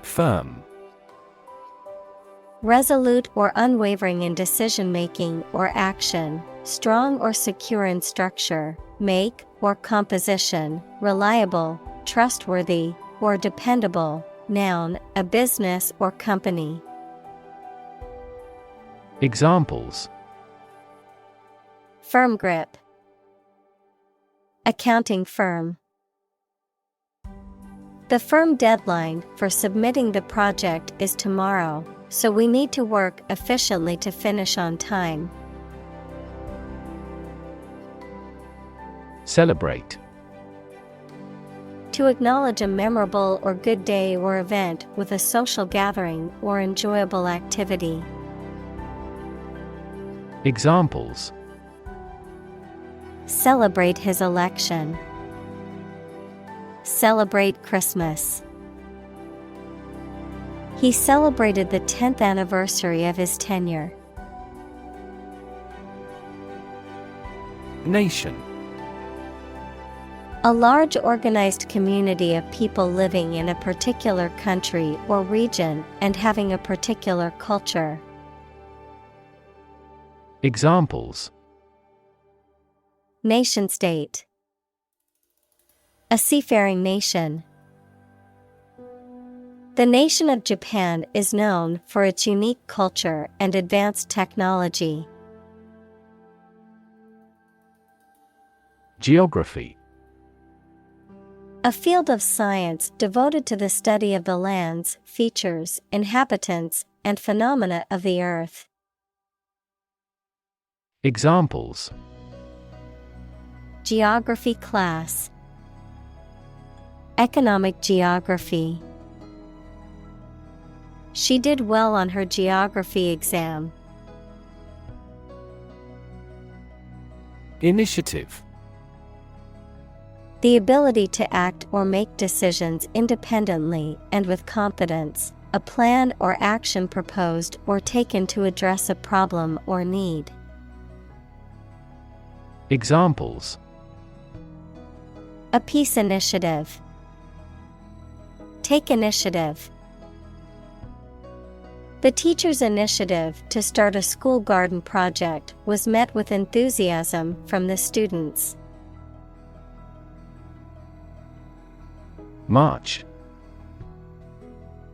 Firm. Resolute or unwavering in decision-making or action, strong or secure in structure, make or composition, reliable, trustworthy, or dependable. Noun, a business or company. Examples: Firm grip. Accounting firm. The firm deadline for submitting the project is tomorrow, so we need to work efficiently to finish on time. Celebrate. To acknowledge a memorable or good day or event with a social gathering or enjoyable activity. Examples: Celebrate his election. Celebrate Christmas. He celebrated the 10th anniversary of his tenure. Nation. A large organized community of people living in a particular country or region and having a particular culture. Examples: Nation-state. A seafaring nation. The nation of Japan is known for its unique culture and advanced technology. Geography. A field of science devoted to the study of the lands, features, inhabitants, and phenomena of the earth. Examples: Geography class. Economic geography. She did well on her geography exam. Initiative. The ability to act or make decisions independently and with confidence, a plan or action proposed or taken to address a problem or need. Examples: A peace initiative. Take initiative. The teacher's initiative to start a school garden project was met with enthusiasm from the students. March.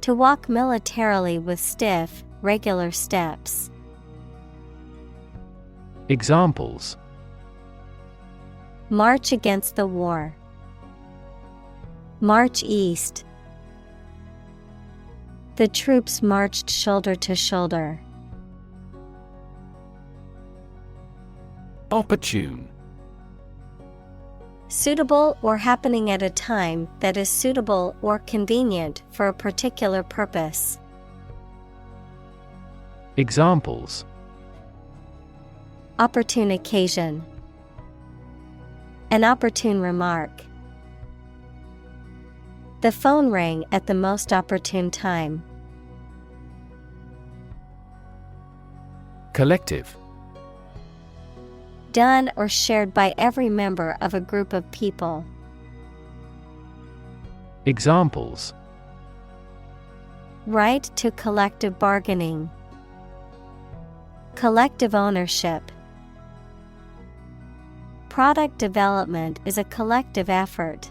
To walk militarily with stiff, regular steps. Examples: March against the war. March east. The troops marched shoulder to shoulder. Opportune. Suitable or happening at a time that is suitable or convenient for a particular purpose. Examples: Opportune occasion. An opportune remark. The phone rang at the most opportune time. Collective. Done or shared by every member of a group of people. Examples: Right to collective bargaining. Collective ownership. Product development is a collective effort.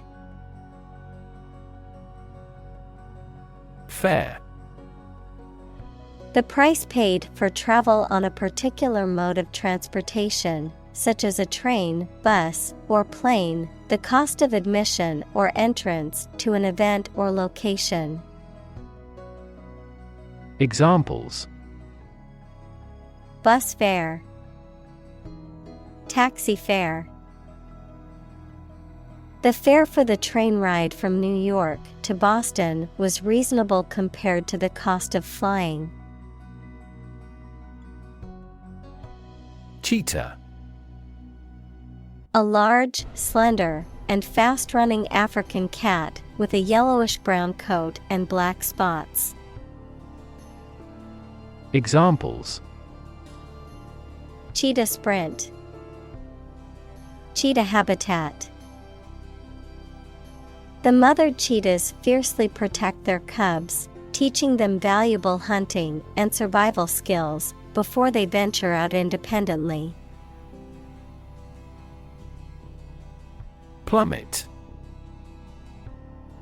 Fare. The price paid for travel on a particular mode of transportation, such as a train, bus, or plane, the cost of admission or entrance to an event or location. Examples: Bus fare. Taxi fare. The fare for the train ride from New York to Boston was reasonable compared to the cost of flying. Cheetah. A large, slender, and fast-running African cat with a yellowish-brown coat and black spots. Examples: Cheetah sprint. Cheetah habitat. The mother cheetahs fiercely protect their cubs, teaching them valuable hunting and survival skills before they venture out independently. Plummet.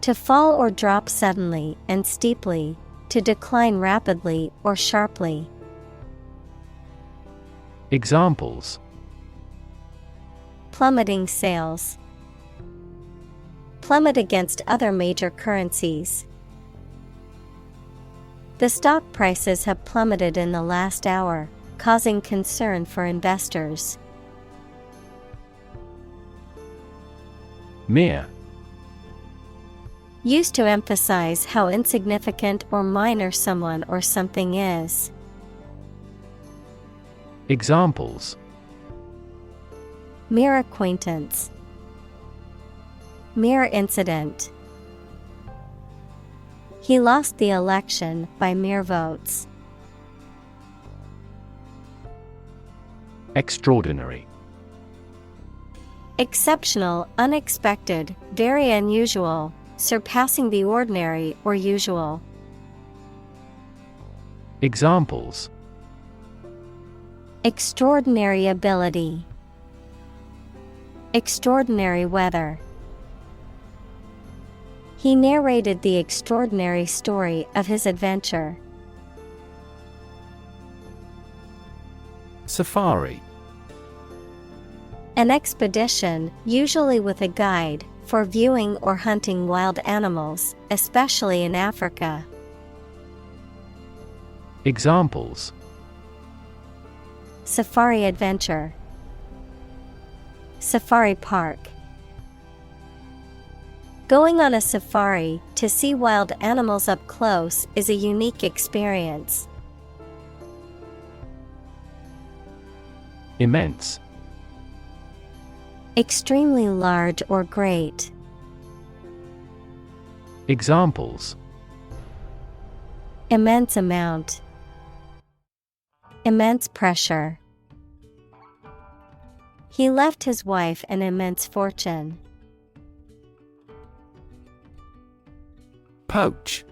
To fall or drop suddenly and steeply, to decline rapidly or sharply. Examples: Plummeting sales. Plummet against other major currencies. The stock prices have plummeted in the last hour, causing concern for investors. Mere. Used to emphasize how insignificant or minor someone or something is. Examples: Mere acquaintance. Mere incident. He lost the election by mere votes. Extraordinary. Exceptional, unexpected, very unusual, surpassing the ordinary or usual. Examples: Extraordinary ability. Extraordinary weather. He narrated the extraordinary story of his adventure. Safari. An expedition, usually with a guide, for viewing or hunting wild animals, especially in Africa. Examples: Safari adventure. Safari park. Going on a safari to see wild animals up close is a unique experience. Immense. Extremely large or great. Examples: Immense amount. Immense pressure. He left his wife an immense fortune. Poach.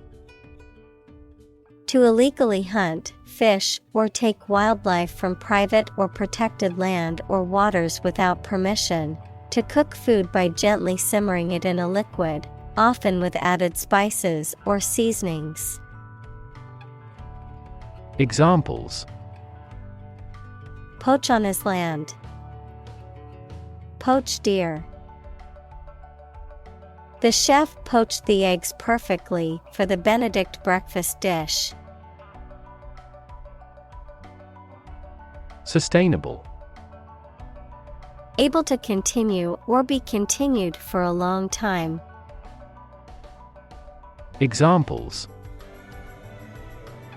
To illegally hunt, fish, or take wildlife from private or protected land or waters without permission, to cook food by gently simmering it in a liquid, often with added spices or seasonings. Examples: Poach on his land. Poached deer. The chef poached the eggs perfectly for the Benedict breakfast dish. Sustainable. Able to continue or be continued for a long time. Examples: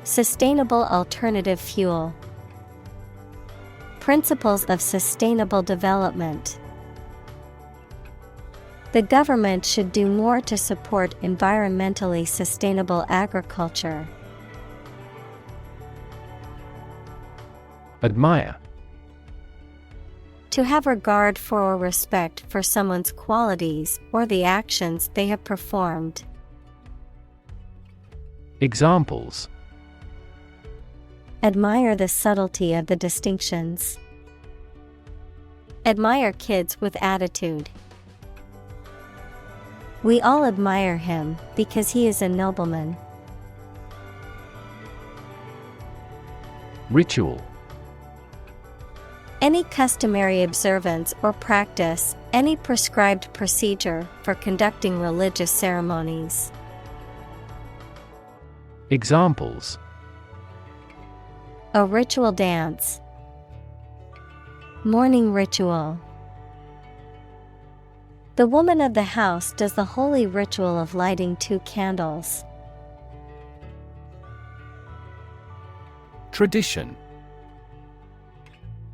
Sustainable alternative fuel. Principles of sustainable development. The government should do more to support environmentally sustainable agriculture. Admire. To have regard for or respect for someone's qualities or the actions they have performed. Examples: Admire the subtlety of the distinctions. Admire kids with attitude. We all admire him because he is a nobleman. Ritual. Any customary observance or practice, any prescribed procedure for conducting religious ceremonies. Examples: A ritual dance. Morning ritual. The woman of the house does the holy ritual of lighting 2 candles. Tradition.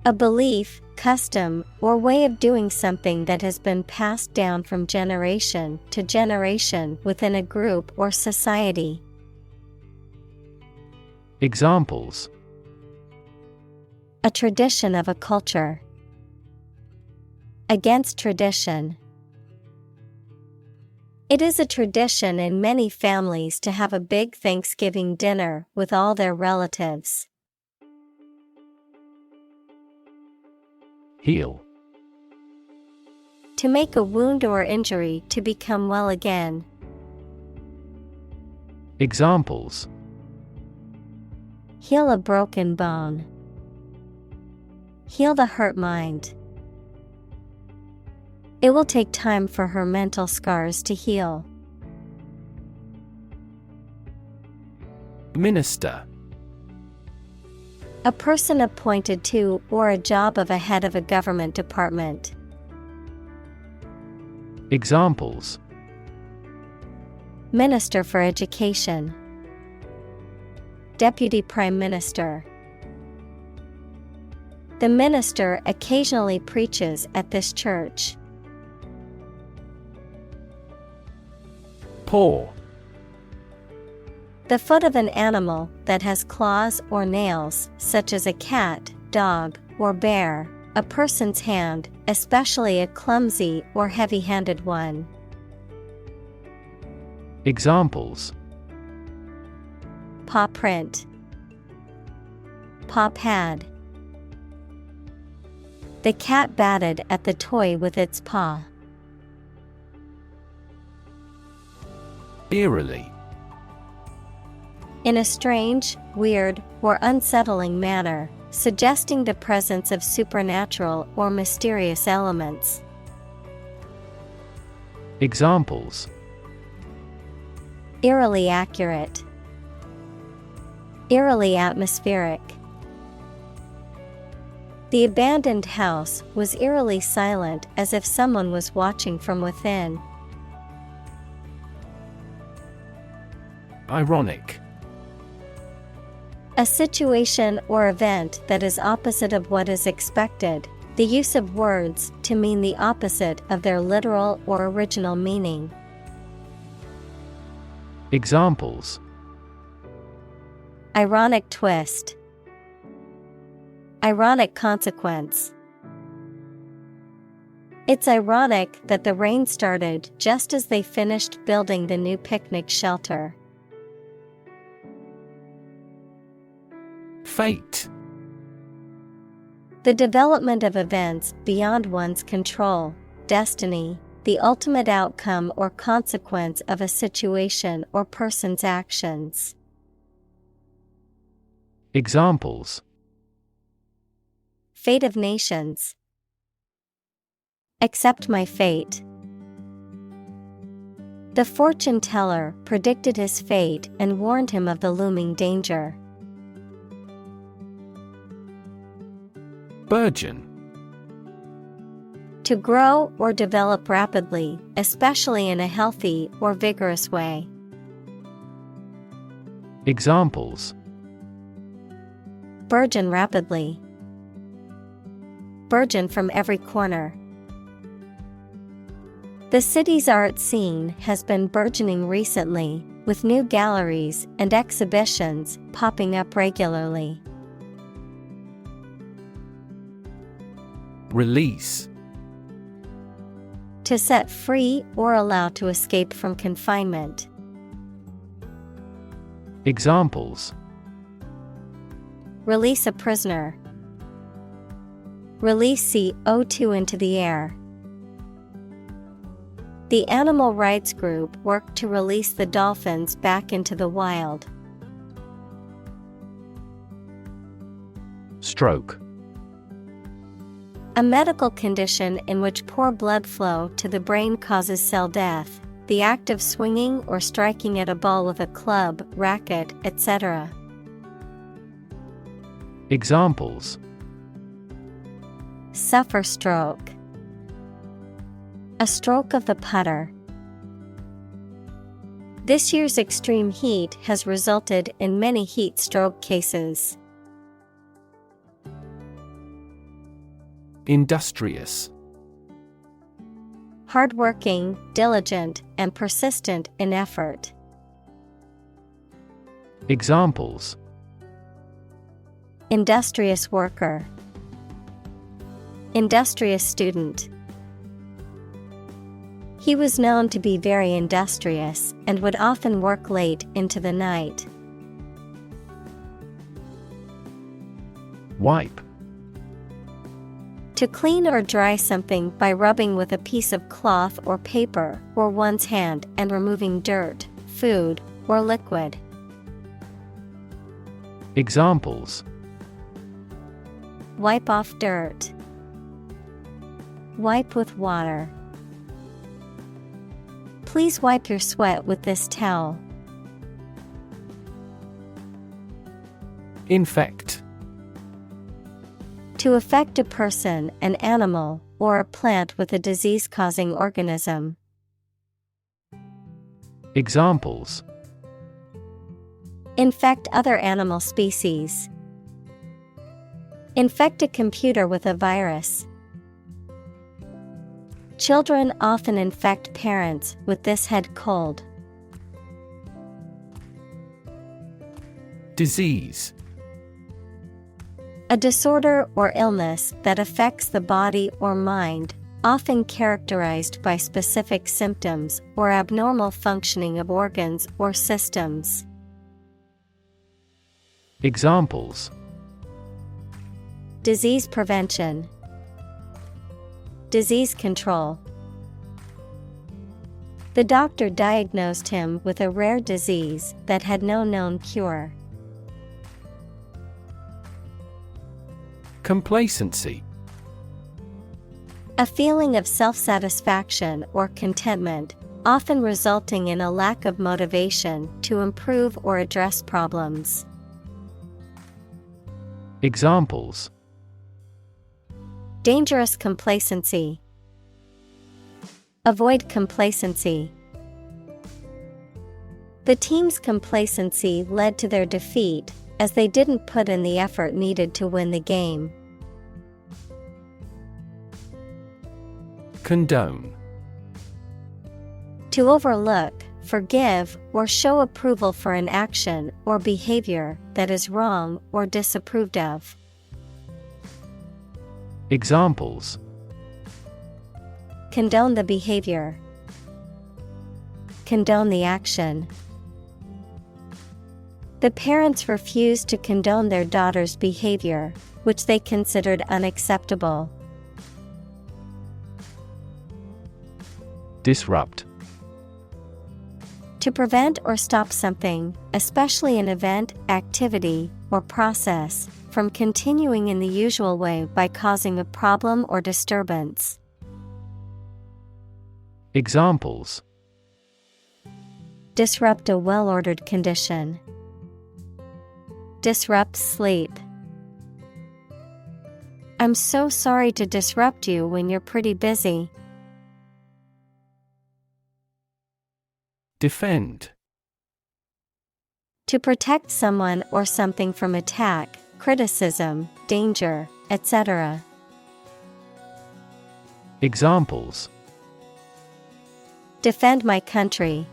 A belief, custom, or way of doing something that has been passed down from generation to generation within a group or society. Examples: A tradition of a culture. Against tradition. It is a tradition in many families to have a big Thanksgiving dinner with all their relatives. Heal. To make a wound or injury to become well again. Examples: Heal a broken bone. Heal the hurt mind. It will take time for her mental scars to heal. Minister. A person appointed to or a job of a head of a government department. Examples: Minister for Education. Deputy Prime Minister. The minister occasionally preaches at this church. Paw. The foot of an animal that has claws or nails, such as a cat, dog, or bear. A person's hand, especially a clumsy or heavy-handed one. Examples: Paw print. Paw pad. The cat batted at the toy with its paw. Eerily. In a strange, weird, or unsettling manner, suggesting the presence of supernatural or mysterious elements. Examples: Eerily accurate. Eerily atmospheric. The abandoned house was eerily silent, as if someone was watching from within. Ironic. A situation or event that is opposite of what is expected, the use of words to mean the opposite of their literal or original meaning. Examples: Ironic twist. Ironic consequence. It's ironic that the rain started just as they finished building the new picnic shelter. Fate. The development of events beyond one's control, destiny, the ultimate outcome or consequence of a situation or person's actions. Examples: Fate of nations. Accept my fate. The fortune teller predicted his fate and warned him of the looming danger. Burgeon. To grow or develop rapidly, especially in a healthy or vigorous way. Examples: Burgeon rapidly. Burgeon from every corner. The city's art scene has been burgeoning recently, with new galleries and exhibitions popping up regularly. Release. To set free or allow to escape from confinement. Examples: Release a prisoner. Release CO2 into the air. The animal rights group worked to release the dolphins back into the wild. Stroke. A medical condition in which poor blood flow to the brain causes cell death, the act of swinging or striking at a ball with a club, racket, etc. Examples: Suffer stroke. A stroke of the putter. This year's extreme heat has resulted in many heat stroke cases. Industrious. Hardworking, diligent, and persistent in effort. Examples: Industrious worker. Industrious student. He was known to be very industrious and would often work late into the night. Wipe. To clean or dry something by rubbing with a piece of cloth or paper or one's hand and removing dirt, food, or liquid. Examples: Wipe off dirt. Wipe with water. Please wipe your sweat with this towel. Infect. To affect a person, an animal, or a plant with a disease-causing organism. Examples: Infect other animal species. Infect a computer with a virus. Children often infect parents with this head cold. Disease. A disorder or illness that affects the body or mind, often characterized by specific symptoms or abnormal functioning of organs or systems. Examples: Disease prevention. Disease control. The doctor diagnosed him with a rare disease that had no known cure. Complacency. A feeling of self-satisfaction or contentment, often resulting in a lack of motivation to improve or address problems. Examples: Dangerous complacency. Avoid complacency. The team's complacency led to their defeat, as they didn't put in the effort needed to win the game. Condone. To overlook, forgive, or show approval for an action or behavior that is wrong or disapproved of. Examples: Condone the behavior. Condone the action. The parents refused to condone their daughter's behavior, which they considered unacceptable. Disrupt. To prevent or stop something, especially an event, activity, or process, from continuing in the usual way by causing a problem or disturbance. Examples: Disrupt a well-ordered condition. Disrupt sleep. I'm so sorry to disrupt you when you're pretty busy. Defend. To protect someone or something from attack, criticism, danger, etc. Examples: Defend my country.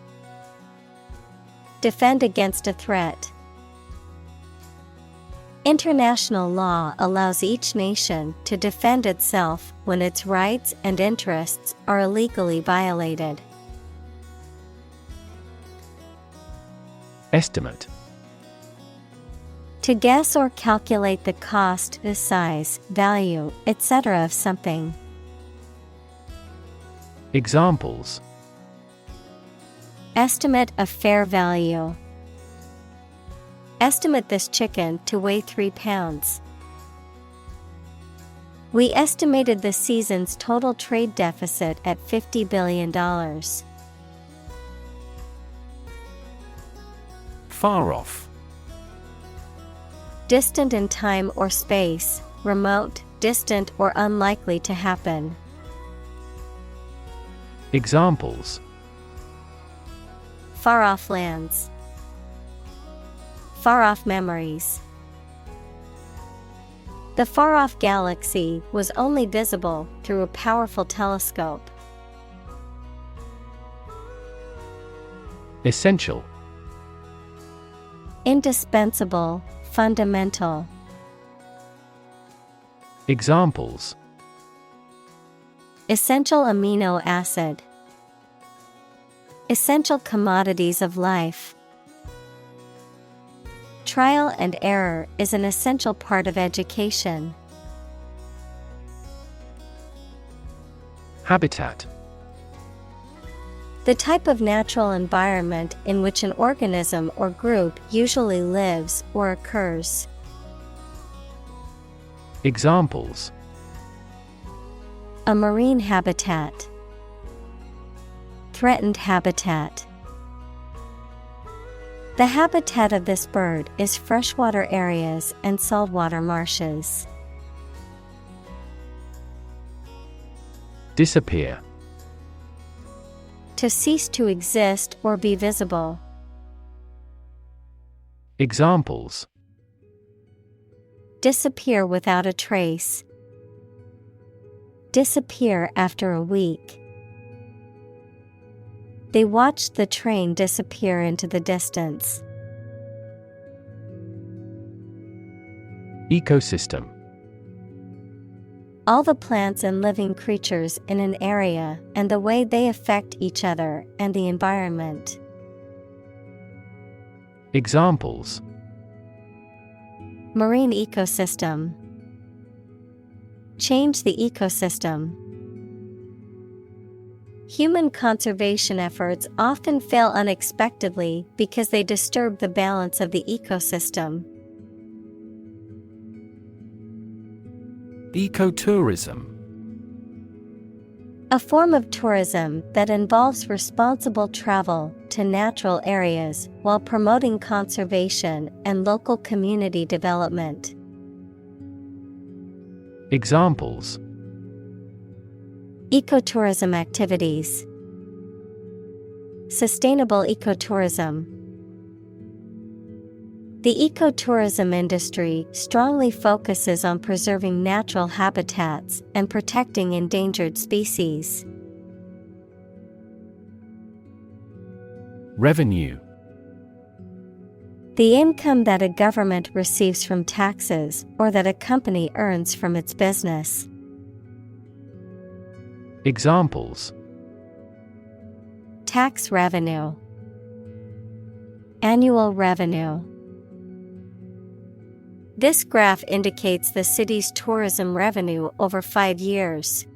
Defend against a threat. International law allows each nation to defend itself when its rights and interests are illegally violated. Estimate. To guess or calculate the cost, the size, value, etc. of something. Examples: Estimate of fair value. Estimate this chicken to weigh 3 pounds. We estimated the season's total trade deficit at $50 billion. Far off. Distant in time or space, remote, distant or unlikely to happen. Examples: Far off lands. Far off memories. The far-off galaxy was only visible through a powerful telescope. Essential. Indispensable, fundamental. Examples: Essential amino acid. Essential commodities of life. Trial and error is an essential part of education. Habitat. The type of natural environment in which an organism or group usually lives or occurs. Examples: a marine habitat, threatened habitat. The habitat of this bird is freshwater areas and saltwater marshes. Disappear. To cease to exist or be visible. Examples: disappear without a trace. Disappear after a week. They watched the train disappear into the distance. Ecosystem. All the plants and living creatures in an area and the way they affect each other and the environment. Examples: marine ecosystem. Change the ecosystem. Human conservation efforts often fail unexpectedly because they disturb the balance of the ecosystem. Ecotourism. A form of tourism that involves responsible travel to natural areas while promoting conservation and local community development. Examples: ecotourism activities. Sustainable ecotourism. The ecotourism industry strongly focuses on preserving natural habitats and protecting endangered species. Revenue. The income that a government receives from taxes or that a company earns from its business. Examples: tax revenue. Annual revenue. This graph indicates the city's tourism revenue over 5 years.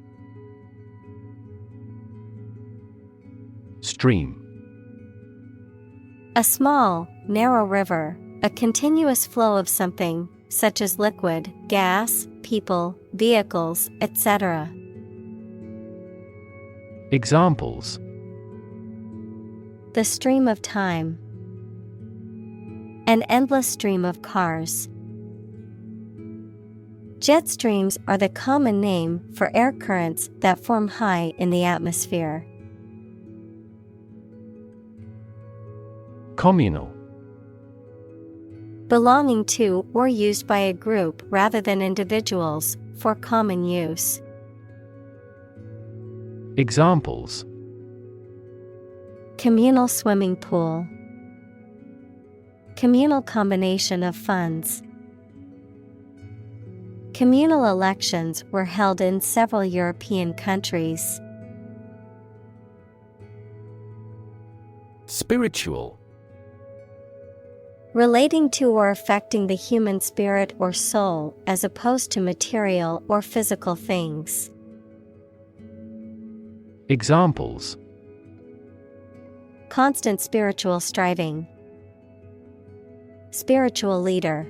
Stream. A small, narrow river, a continuous flow of something, such as liquid, gas, people, vehicles, etc. Examples: the stream of time. An endless stream of cars. Jet streams are the common name for air currents that form high in the atmosphere. Communal. Belonging to or used by a group rather than individuals, for common use. Examples: communal swimming pool. Communal combination of funds. Communal elections were held in several European countries. Spiritual. Relating to or affecting the human spirit or soul as opposed to material or physical things. Examples: constant spiritual striving. Spiritual leader.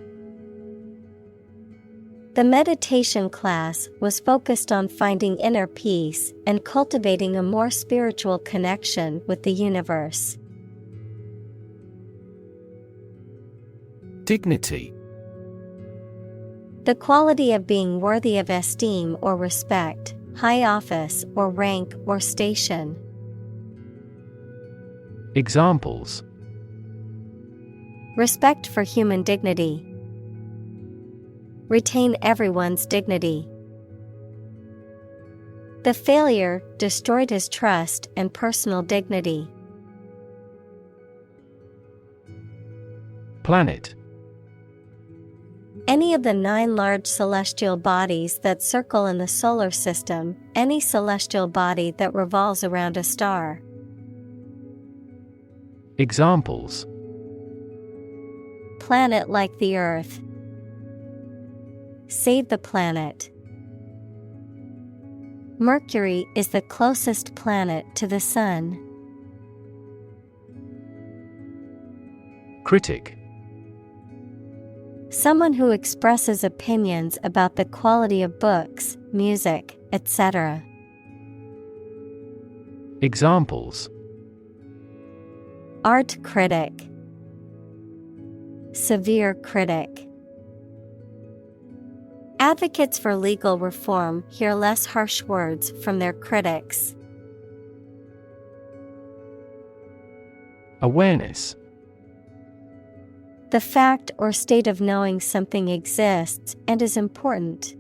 The meditation class was focused on finding inner peace and cultivating a more spiritual connection with the universe. Dignity. The quality of being worthy of esteem or respect, high office or rank or station. Examples: respect for human dignity. Retain everyone's dignity. The failure destroyed his trust and personal dignity. Planet. Any of the 9 large celestial bodies that circle in the solar system, any celestial body that revolves around a star. Examples: planet like the Earth. Save the planet. Mercury is the closest planet to the Sun. Critic. Someone who expresses opinions about the quality of books, music, etc. Examples: Art critic, severe critic. Advocates for legal reform hear less harsh words from their critics. Awareness. The fact or state of knowing something exists and is important.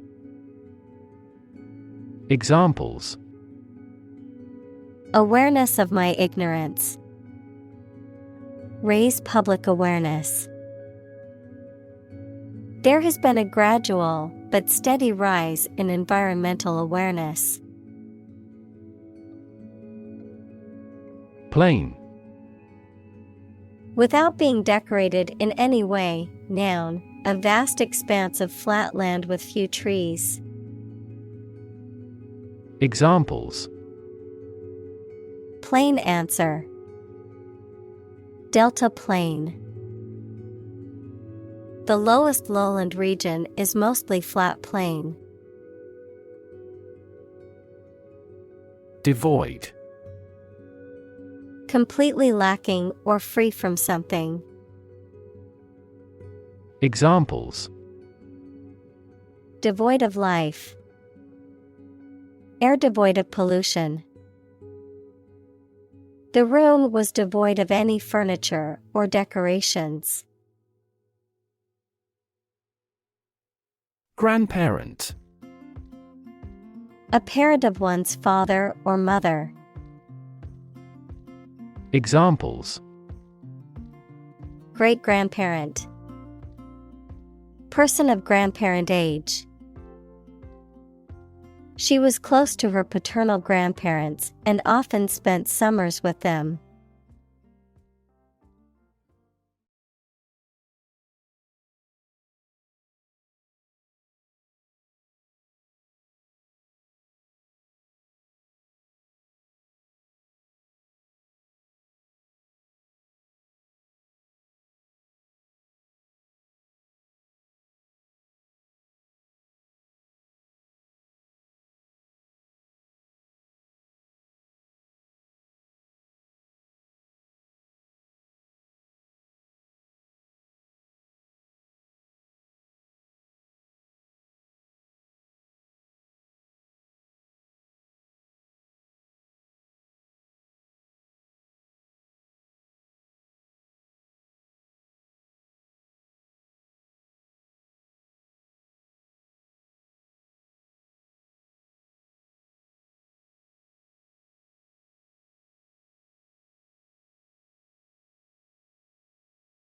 Examples: Awareness of my ignorance. Raise public awareness. There has been a gradual but steady rise in environmental awareness. Plain. Without being decorated in any way, noun, a vast expanse of flat land with few trees. Examples: Plain answer. Delta plain. The lowest lowland region is mostly flat plain. Devoid. Completely lacking or free from something. Examples: Devoid of life. Air devoid of pollution. The room was devoid of any furniture or decorations. Grandparent. A parent of one's father or mother. Examples: Great-grandparent. Person of grandparent age. She was close to her paternal grandparents and often spent summers with them.